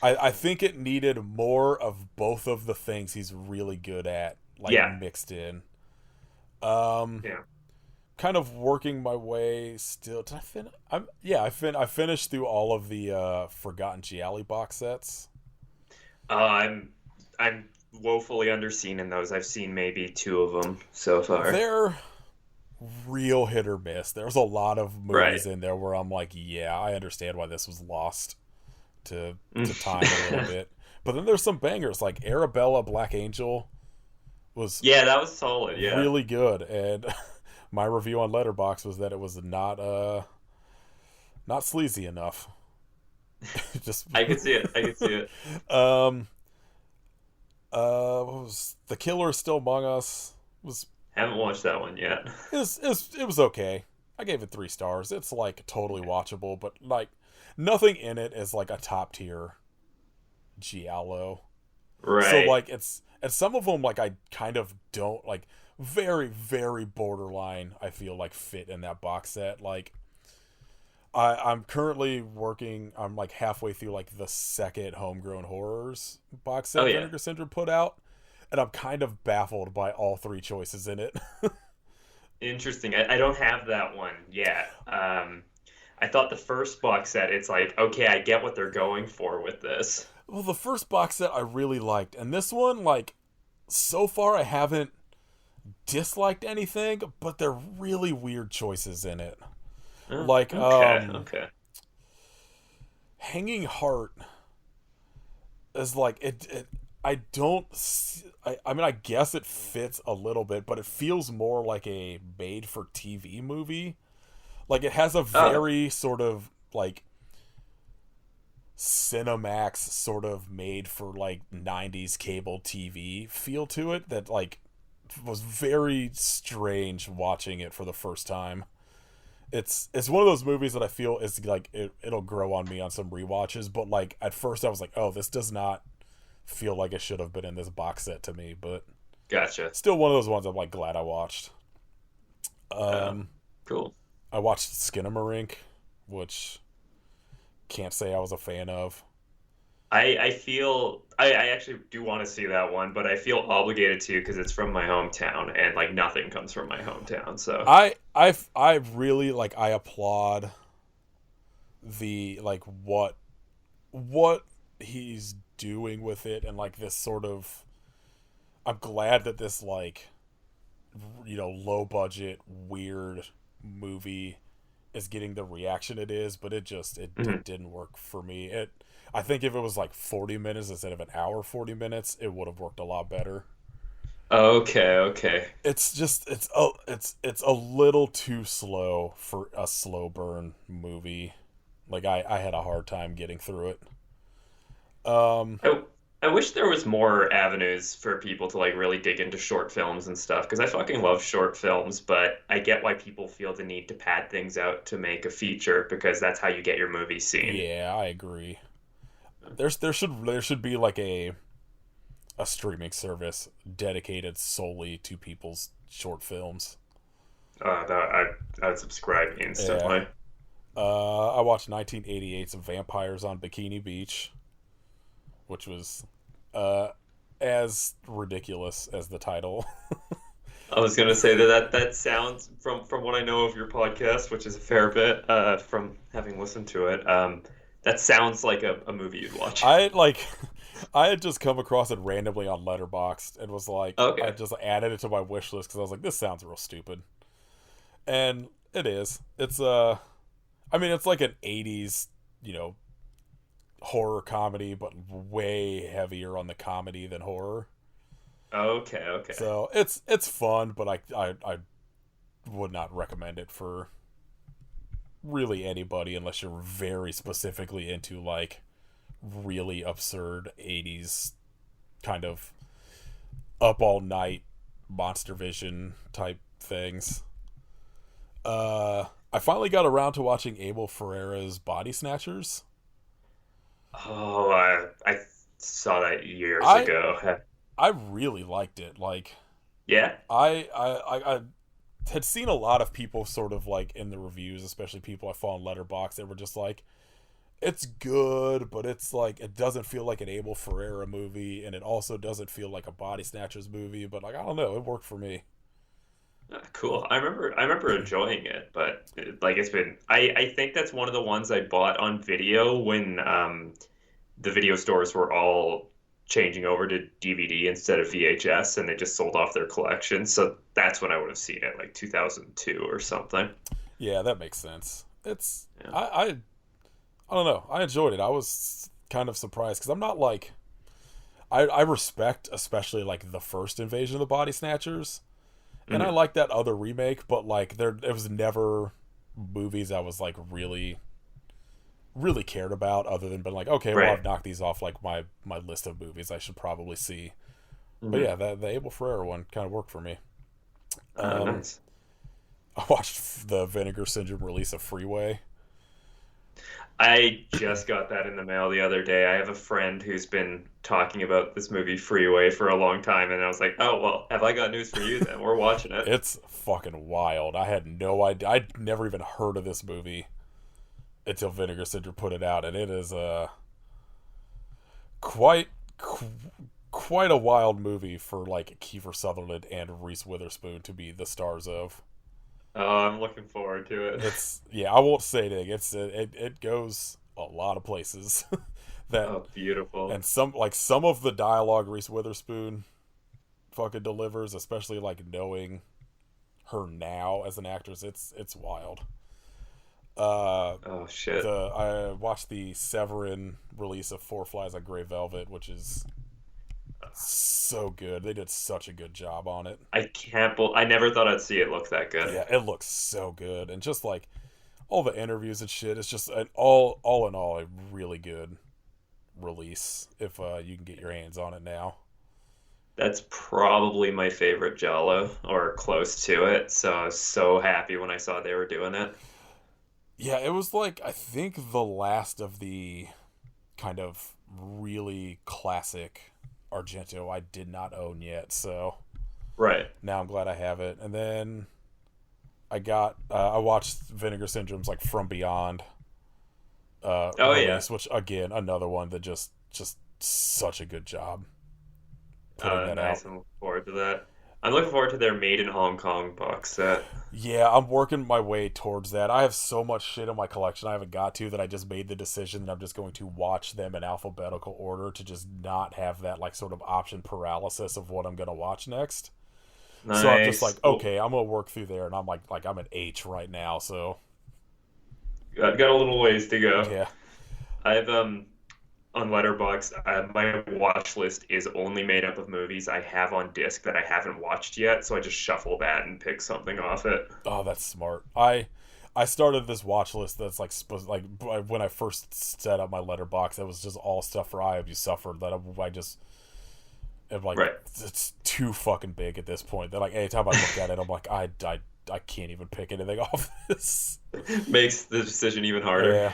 I think it needed more of both of the things he's really good at, like Yeah. mixed in. Um Yeah. Kind of working my way still. Did I finish? I finished through all of the Forgotten Gialli box sets. I'm woefully underseen in those. I've seen maybe two of them so far. They're real hit or miss. There's a lot of Right. movies in there where I'm like, yeah, I understand why this was lost to time a little bit. But then there's some bangers like Arabella Black Angel was Yeah, that was solid. Yeah. really good, and my review on Letterboxd was that it was not sleazy enough. Just I could see it. I could see it. um what was The Killer is Still Among Us was Haven't watched that one yet. it was okay. I gave it 3 stars. It's like totally watchable, but like nothing in it is like a top tier giallo. So Right. like it's and some of them like I kind of don't like very very borderline. I feel like fit in that box set. Like I'm currently working. I'm like halfway through like the second Homegrown Horrors box set Oh yeah. Vinegar Syndrome put out, and I'm kind of baffled by all 3 choices in it. Interesting. I don't have that one yet. I thought the first box set, it's like, okay, I get what they're going for with this. Well, the first box set I really liked, and this one like so far I haven't disliked anything, but they're really weird choices in it. Oh, Like okay. Okay. Hanging Heart is like it I don't I mean I guess it fits a little bit, but it feels more like a made for TV movie. Like, it has a Oh, very sort of like Cinemax sort of made for like 90s cable TV feel to it that like was very strange watching it for the first time. It's one of those movies that I feel is like it'll grow on me on some rewatches, but like at first I was like, oh, this does not feel like it should have been in this box set to me, but gotcha. still one of those ones I'm like glad I watched. Oh, Um, cool. I watched Skinamarink, which can't say I was a fan of. I feel I actually do want to see that one, but I feel obligated to because it's from my hometown and like nothing comes from my hometown. So I really like I applaud the like what he's doing with it and like this sort of I'm glad that this like low budget weird movie is getting the reaction it is, but mhm. it didn't work for me. I think if it was like 40 minutes instead of an hour 40 minutes, it would have worked a lot better. Okay, okay. It's just it's a little too slow for a slow burn movie. Like I had a hard time getting through it. Um I I wish there was more avenues for people to like really dig into short films and stuff because I fucking love short films, but I get why people feel the need to pad things out to make a feature because that's how you get your movie seen. yeah, I agree. There should be like a streaming service dedicated solely to people's short films. I'd subscribe Yeah. instantly. I watched 1988's Vampires on Bikini Beach, which was uh, as ridiculous as the title. I was gonna say that sounds from what I know of your podcast, which is a fair bit, from having listened to it. That sounds like a movie you'd watch. I like, I had just come across it randomly on Letterboxd and was like, I Okay. just added it to my wish list because I was like, this sounds real stupid, and it is. I mean, it's like an '80s, you know, horror comedy, but way heavier on the comedy than horror. Okay, okay. So it's fun, but I would not recommend it for really anybody unless you're very specifically into like really absurd '80s kind of up all night monster vision type things. I finally got around to watching Abel Ferreira's Body Snatchers. Oh, I saw that years I ago. I really liked it. Like Yeah? I had seen a lot of people sort of like in the reviews, especially people I follow on Letterboxd, that were just like, it's good, but it's like it doesn't feel like an Abel Ferreira movie, and it also doesn't feel like a Body Snatchers movie. But like I don't know, it worked for me. Cool. I remember enjoying it, but like it's been I think that's one of the ones I bought on video when the video stores were all changing over to DVD instead of VHS and they just sold off their collection. So that's when I would have seen it, like 2002 or something. Yeah, that makes sense. It's Yeah. I don't know. I enjoyed it. I was kind of surprised because I'm not like I respect especially like the first Invasion of the Body Snatchers, and I Mhm. like that other remake, but like there it was never movies I was like really cared about other than been like, okay, well Right. I've knocked these off like my list of movies I should probably see. But Mhm. yeah, the Abel Ferrara one kind of worked for me. Oh, Um, nice. I watched the Vinegar Syndrome release of Freeway. I just got that in the mail the other day. I have a friend who's been talking about this movie Freeway for a long time, and I was like, "Oh, well, have I got news for you then? We're watching it." It's fucking wild. I had no idea. I'd never even heard of this movie until Vinegar Syndrome put it out, and it is quite qu- quite a wild movie for like Kiefer Sutherland and Reese Witherspoon to be the stars of. Oh, I'm looking forward to it. It's yeah, I won't say anything. It goes a lot of places that Oh, beautiful. and some of the dialogue Reese Witherspoon fucking delivers, especially like knowing her now as an actress, it's wild. Uh, Oh, shit. I watched the Severin release of Four Flies on Grey Velvet, which is so good. They did such a good job on it. I can't bel I never thought I'd see it look that good. Yeah, it looks so good, and just like all the interviews and shit. It's just an all in all a really good release if you can get your hands on it now. That's probably my favorite Jello, or close to it. So I was so happy when I saw they were doing it. Yeah, it was like I think the last of the kind of really classic Argento I did not own yet, so Right. now I'm glad I have it. And then I watched Vinegar Syndrome's like From Beyond Oh yeah. release, which again another one that just such a good job putting that out. Nice. I'm looking forward to that. I'm looking forward to their Made in Hong Kong box set. Yeah, I'm working my way towards that. I have so much shit in my collection I haven't got to that I just made the decision that I'm just going to watch them in alphabetical order to just not have that like sort of option paralysis of what I'm going to watch next. So I'm just Nice. like, okay, I'm going to work through there and I'm like I'm an H right now, so Got a little ways to go. yeah. I've on Letterboxd, my watch list is only made up of movies I have on disc that I haven't watched yet, so I just shuffle that and pick something off it. Oh, that's smart. I started this watch list that's like supposed like when I first set up my letterbox, it was just all stuff for I Have You Suffered that I just am like Right. it's too fucking big at this point. That like anytime I look at it, I'm like I can't even pick anything off this. Makes the decision even harder. Yeah.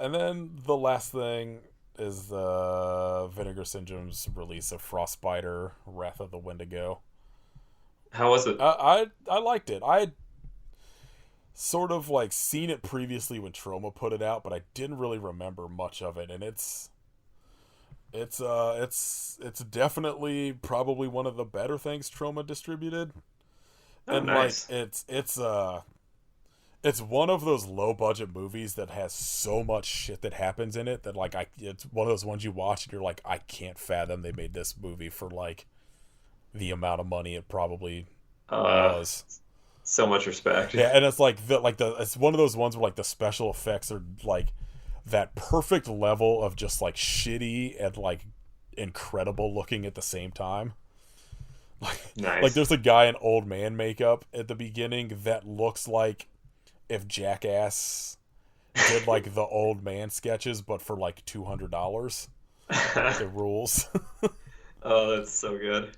And then the last thing is the Vinegar Syndrome's release of Frostbiter: Wrath of the Wendigo. How was it? I liked it. I had sort of like seen it previously when Troma put it out, but I didn't really remember much of it, and it's definitely probably one of the better things Troma distributed. Oh, And nice. like it's one of those low budget movies that has so much shit that happens in it that like it's one of those ones you watch and you're like I can't fathom they made this movie for like the amount of money it probably Uh, was. so much respect. Yeah, and it's like it's one of those ones where like the special effects are like that perfect level of just like shitty and like incredible looking at the same time. Like Nice. there's a guy in old man makeup at the beginning that looks like if Jackass did like the old man sketches but for like $200. It rules. Oh, that's so good.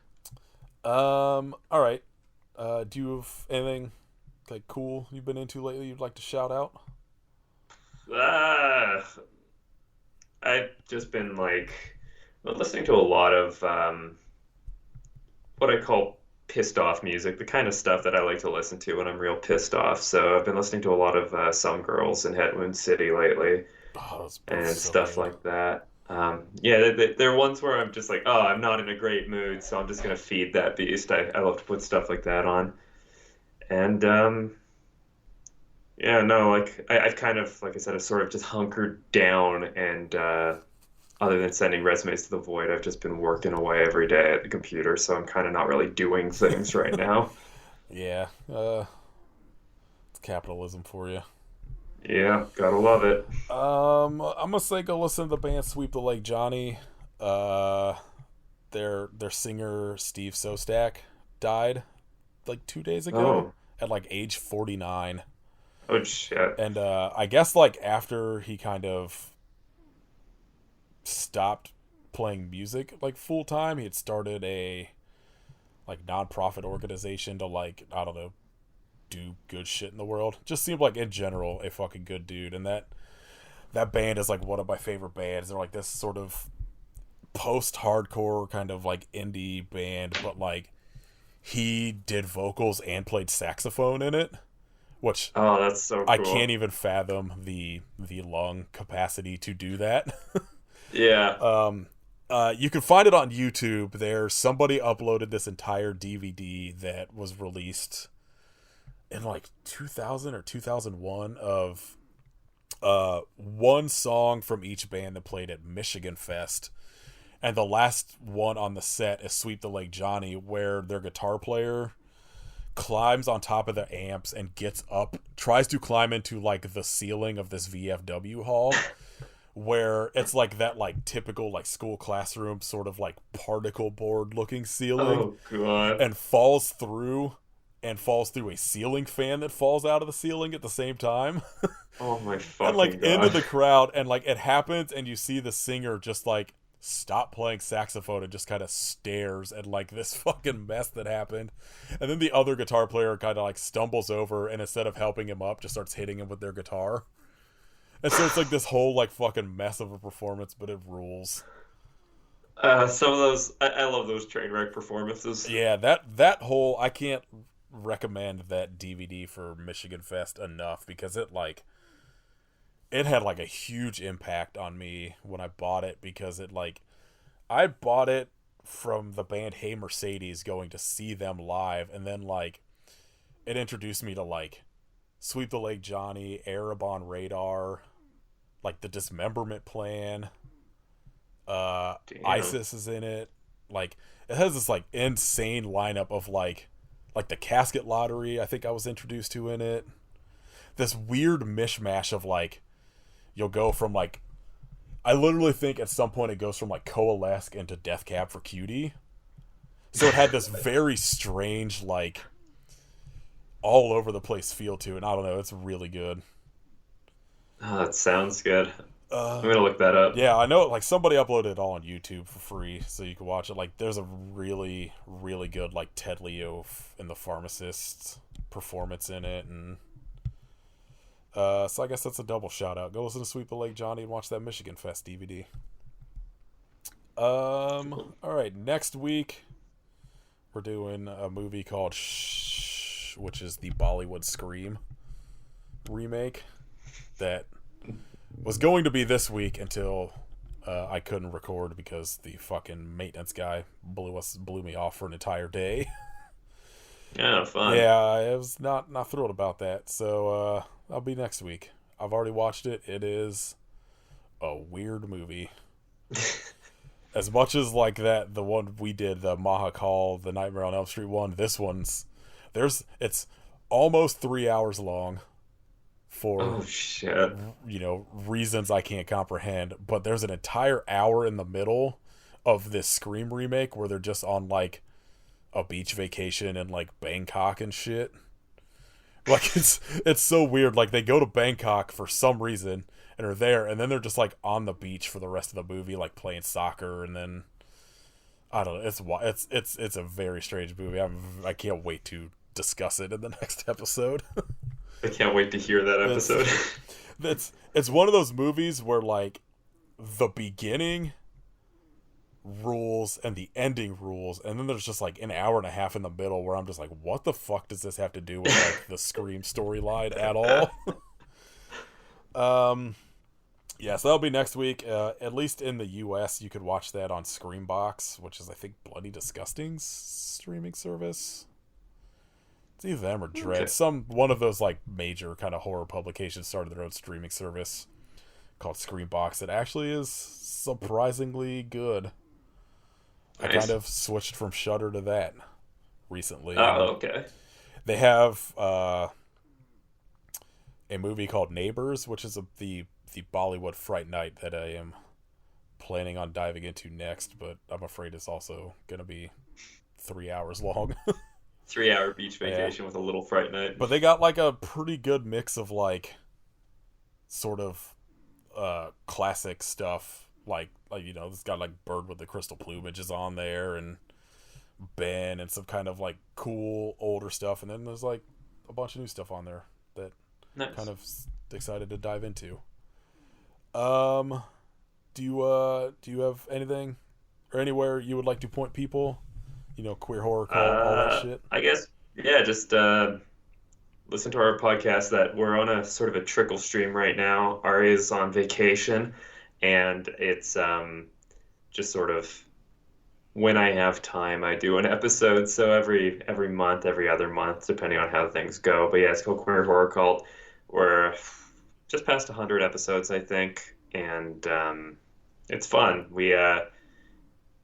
All right. Do you have anything like cool you've been into lately you'd like to shout out? Ah, I've just been like listening to a lot of what I call pissed off music, the kind of stuff that I like to listen to when I'm real pissed off. So I've been listening to a lot of Some Girls in Head Wound City lately Oh, those both and so stuff good. like that. Yeah, they're ones where I'm just like, oh, I'm not in a great mood, so I'm just gonna feed that beast. I love to put stuff like that on. And yeah, no, like I've kind of, like I said, I've sort of just hunkered down and other than sending resumes to the void, I've just been working away every day at the computer, so I'm kind of not really doing things right now. Yeah. It's capitalism for you. Yeah, gotta love it. I'm gonna say go listen to the band Sweep the Lake Johnny. Uh, their singer Steve Sostak died like 2 days ago Oh, at like age 49, oh shit. and I guess like after he kind of stopped playing music like full time, he had started a like nonprofit organization to like I don't know do good shit in the world. Just seemed like in general a fucking good dude, and that band is like one of my favorite bands. They're like this sort of post-hardcore kind of like indie band, but like he did vocals and played saxophone in it, which Oh, that's so I cool. can't even fathom the lung capacity to do that. Yeah. You can find it on YouTube. There, somebody uploaded this entire DVD that was released in like 2000 or 2001 of one song from each band that played at Michigan Fest. And the last one on the set is Sweep the Lake Johnny, where their guitar player climbs on top of the amps and gets up, tries to climb into like the ceiling of this VFW hall, where it's like that like typical like school classroom sort of like particle board looking ceiling, Oh God. and falls through and falls through a ceiling fan that falls out of the ceiling at the same time. Oh my And fucking like into god. the crowd, and like it happens, and you see the singer just like stop playing saxophone and just kind of stares at like this fucking mess that happened. And then the other guitar player kind of like stumbles over, and instead of helping him up, just starts hitting him with their guitar. And so it's like this whole like fucking mess of a performance, but it rules. Some of those, I love those train wreck performances. Yeah, that whole, I can't recommend that DVD for Michigan Fest enough, because it had like a huge impact on me when I bought it, because it like, I bought it from the band Hey Mercedes, going to see them live, and then like it introduced me to like Sweep the Leg Johnny, Arab on Radar, like the Dismemberment Plan, Damn. ISIS is in it. Like it has this like insane lineup of like the Casket Lottery, I think I was introduced to in it. This weird mishmash of like, you'll go from like, I literally think at some point it goes from like Coalesce into Death Cab for Cutie. So it had this very strange, like, all over the place feel to it. And I don't know, it's really good. Oh, that sounds good. I'm gonna look that up. Yeah, I know. Like somebody uploaded it all on YouTube for free, so you can watch it. Like, there's a really, really good like Ted Leo and the Pharmacist performance in it, and so I guess that's a double shout out. Go listen to Sweep the Lake Johnny and watch that Michigan Fest DVD. All right, next week we're doing a movie called Shh, which is the Bollywood Scream remake that was going to be this week until I couldn't record because the fucking maintenance guy blew me off for an entire day. Yeah, fun. Yeah, I was not thrilled about that. So I'll be next week. I've already watched it. It is a weird movie. As much as like that, the one we did, the Mahakal, the Nightmare on Elm Street one, this one's it's almost 3 hours long. For Oh shit. Reasons I can't comprehend, but there's an entire hour in the middle of this Scream remake where they're just on like a beach vacation in like Bangkok and shit. Like it's so weird. Like they go to Bangkok for some reason and are there, and then they're just like on the beach for the rest of the movie, like playing soccer, and then I don't know. It's a very strange movie. I can't wait to discuss it in the next episode. I can't wait to hear that episode. It's one of those movies where like the beginning rules and the ending rules, and then there's just like an hour and a half in the middle where I'm just like, what the fuck does this have to do with like the Scream storyline at all? Yeah, so that'll be next week. At least in the US you could watch that on Screambox, which is I think Bloody Disgusting's streaming service. It's either them or Dread. Okay. One of those like major kind of horror publications started their own streaming service called Screambox. It actually is surprisingly good. Nice. I kind of switched from Shudder to that recently. Oh, okay. They have a movie called Neighbors, which is the Bollywood Fright Night that I am planning on diving into next, but I'm afraid it's also going to be 3 hours long. 3 hour beach vacation with a little Fright Night. But they got like a pretty good mix of like sort of classic stuff, like it's got like Bird with the Crystal Plumage is on there, and Ben, and some kind of like cool older stuff, and then there's like a bunch of new stuff on there that nice. Kind of excited to dive into. Do you have anything or anywhere you would like to point people? Queer Horror Cult, all that shit. I guess, yeah, just listen to our podcast. That we're on a sort of a trickle stream right now. Ari is on vacation, and it's just sort of when I have time, I do an episode. So every month, every other month, depending on how things go. But yeah, it's called Queer Horror Cult. We're just past 100 episodes, I think, and it's fun.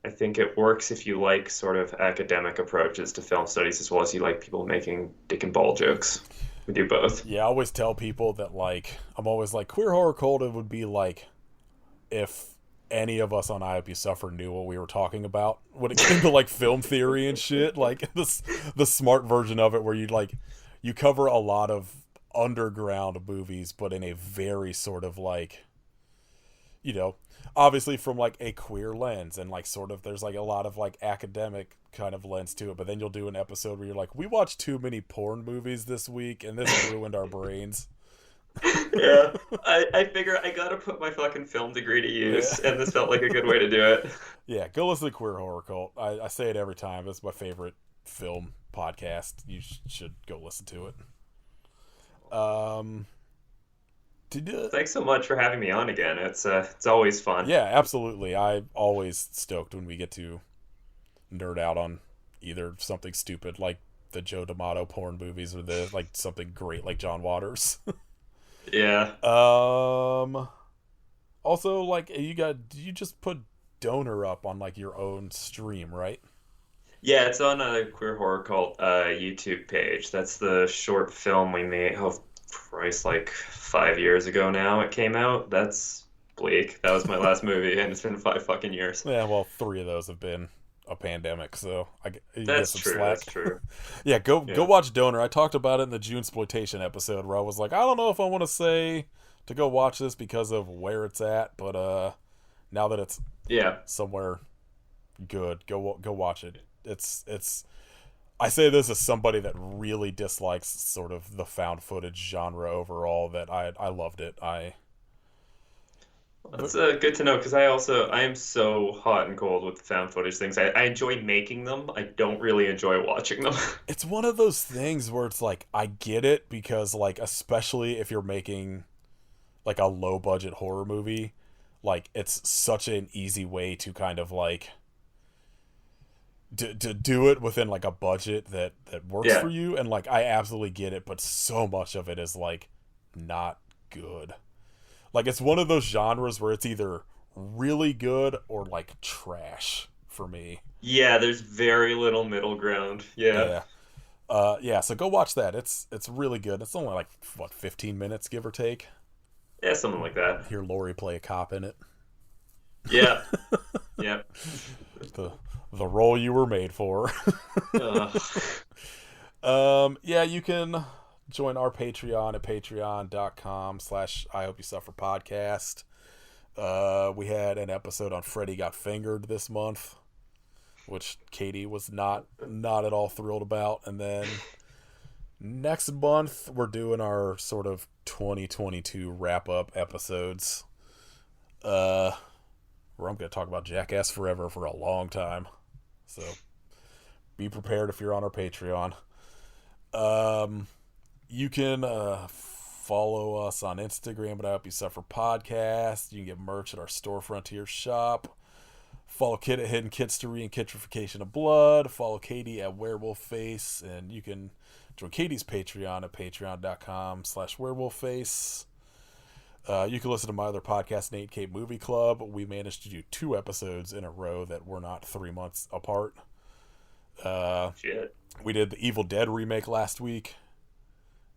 I think it works if you like sort of academic approaches to film studies as well as you like people making dick and ball jokes. We do both. Yeah, I always tell people that, like, I'm always like, Queer Horror Cult, it would be like if any of us on I Hope You Suffer knew what we were talking about when it came to like film theory and shit. Like the smart version of it, where you cover a lot of underground movies, but in a very sort of like, obviously from like a queer lens, and like sort of there's like a lot of like academic kind of lens to it. But then you'll do an episode where you're like, we watched too many porn movies this week, and this ruined our brains. Yeah, I figure I gotta put my fucking film degree to use, and this felt like a good way to do it. Yeah, go listen to Queer Horror Cult. I say it every time. It's my favorite film podcast. You should go listen to it. Thanks so much for having me on again. It's always fun. Yeah, absolutely. I'm always stoked when we get to nerd out on either something stupid like the Joe D'Amato porn movies, or the like something great like John Waters. Yeah. Also, like, you just put Donor up on like your own stream, right? Yeah, it's on a Queer Horror Cult YouTube page. That's the short film we made. Oh, Christ, like 5 years ago now it came out. That's bleak. That was my last movie, and it's been 5 fucking years. Yeah, well, 3 of those have been a pandemic, so you That's get some true. slack. That's true. Yeah, go watch Donor. I talked about it in the Junesploitation episode, where I was like, I don't know if I want to say to go watch this because of where it's at, but now that it's somewhere good, go watch it. It's I say this as somebody that really dislikes sort of the found footage genre overall, that I loved it. That's good to know, because I am so hot and cold with found footage things. I enjoy making them. I don't really enjoy watching them. It's one of those things where it's like, I get it, because like, especially if you're making like a low budget horror movie, like it's such an easy way to kind of like to do it within like a budget that works for you, and like I absolutely get it, but so much of it is like not good. Like, it's one of those genres where it's either really good or like trash for me. Yeah, there's very little middle ground. Yeah. So go watch that. It's really good. It's only like 15 minutes, give or take. Yeah, something like that. Hear Laurie play a cop in it. Yeah. Yeah. The role you were made for. You can join our Patreon at patreon.com/I Hope You Suffer podcast. We had an episode on Freddy Got Fingered this month, which Katie was not at all thrilled about. And then next month we're doing our sort of 2022 wrap up episodes, where I'm going to talk about Jackass Forever for a long time. So be prepared if you're on our Patreon. You can follow us on Instagram at I Hope You Suffer Podcast. You can get merch at our store Frontier shop. Follow Kit at Hidden Kitstery and Kitrification of Blood. Follow Katie at Werewolf Face. And you can join Katie's Patreon at patreon.com/werewolfface. You can listen to my other podcast, Nate Cape Movie Club. We managed to do 2 episodes in a row that were not 3 months apart. Shit. We did the Evil Dead remake last week.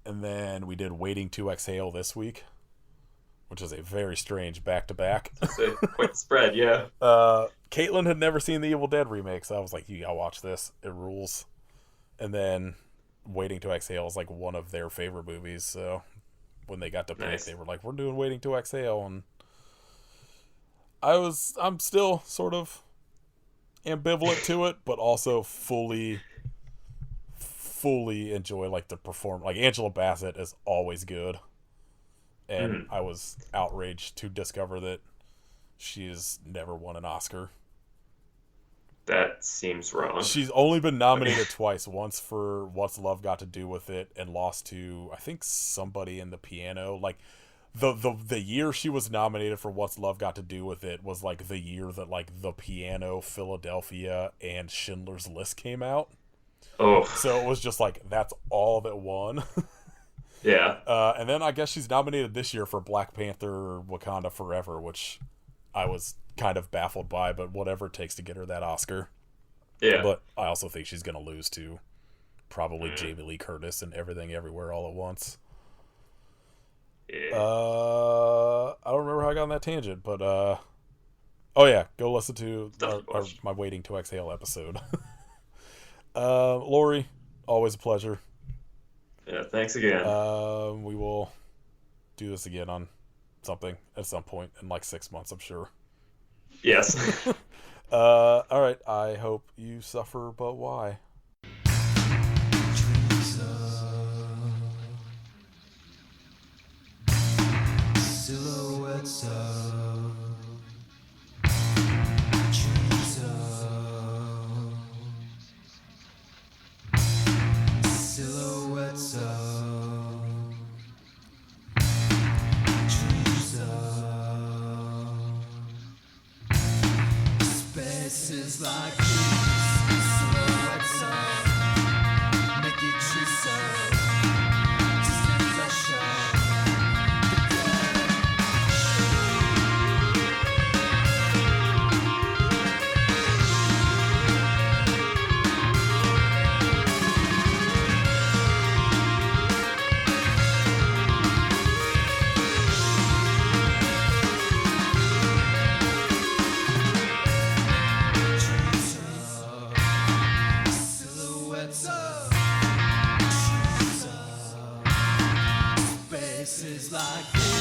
And then we did Waiting to Exhale this week, which is a very strange back-to-back. Quite the spread, yeah. Caitlin had never seen the Evil Dead remake, so I was like, you gotta watch this. It rules. And then Waiting to Exhale is like one of their favorite movies, so when they got to pick, they were like, we're doing Waiting to Exhale, and I'm still sort of ambivalent to it, but also fully enjoy like the perform. Like, Angela Bassett is always good, and I was outraged to discover that she has never won an Oscar. That seems wrong. She's only been nominated twice. Once for What's Love Got to Do with It, and lost to, I think, somebody in the piano. Like, the year she was nominated for What's Love Got to Do with It was like the year that like The Piano, Philadelphia, and Schindler's List came out. Oh. So it was just like, that's all that won. Yeah. And then I guess she's nominated this year for Black Panther Wakanda Forever, which I was kind of baffled by, but whatever it takes to get her that Oscar. Yeah. But I also think she's going to lose to probably Jamie Lee Curtis and Everything Everywhere All at Once. Yeah. I don't remember how I got on that tangent, but Oh yeah, go listen to Stuff to watch. my Waiting to Exhale episode. Lori, always a pleasure. Yeah, thanks again. We will do this again on something at some point in like 6 months, I'm sure. Yes. All right. I hope you suffer, but why? Silhouettes of trees of silhouettes of trees of spaces like these, silhouettes of naked trees of distant flesh of like this.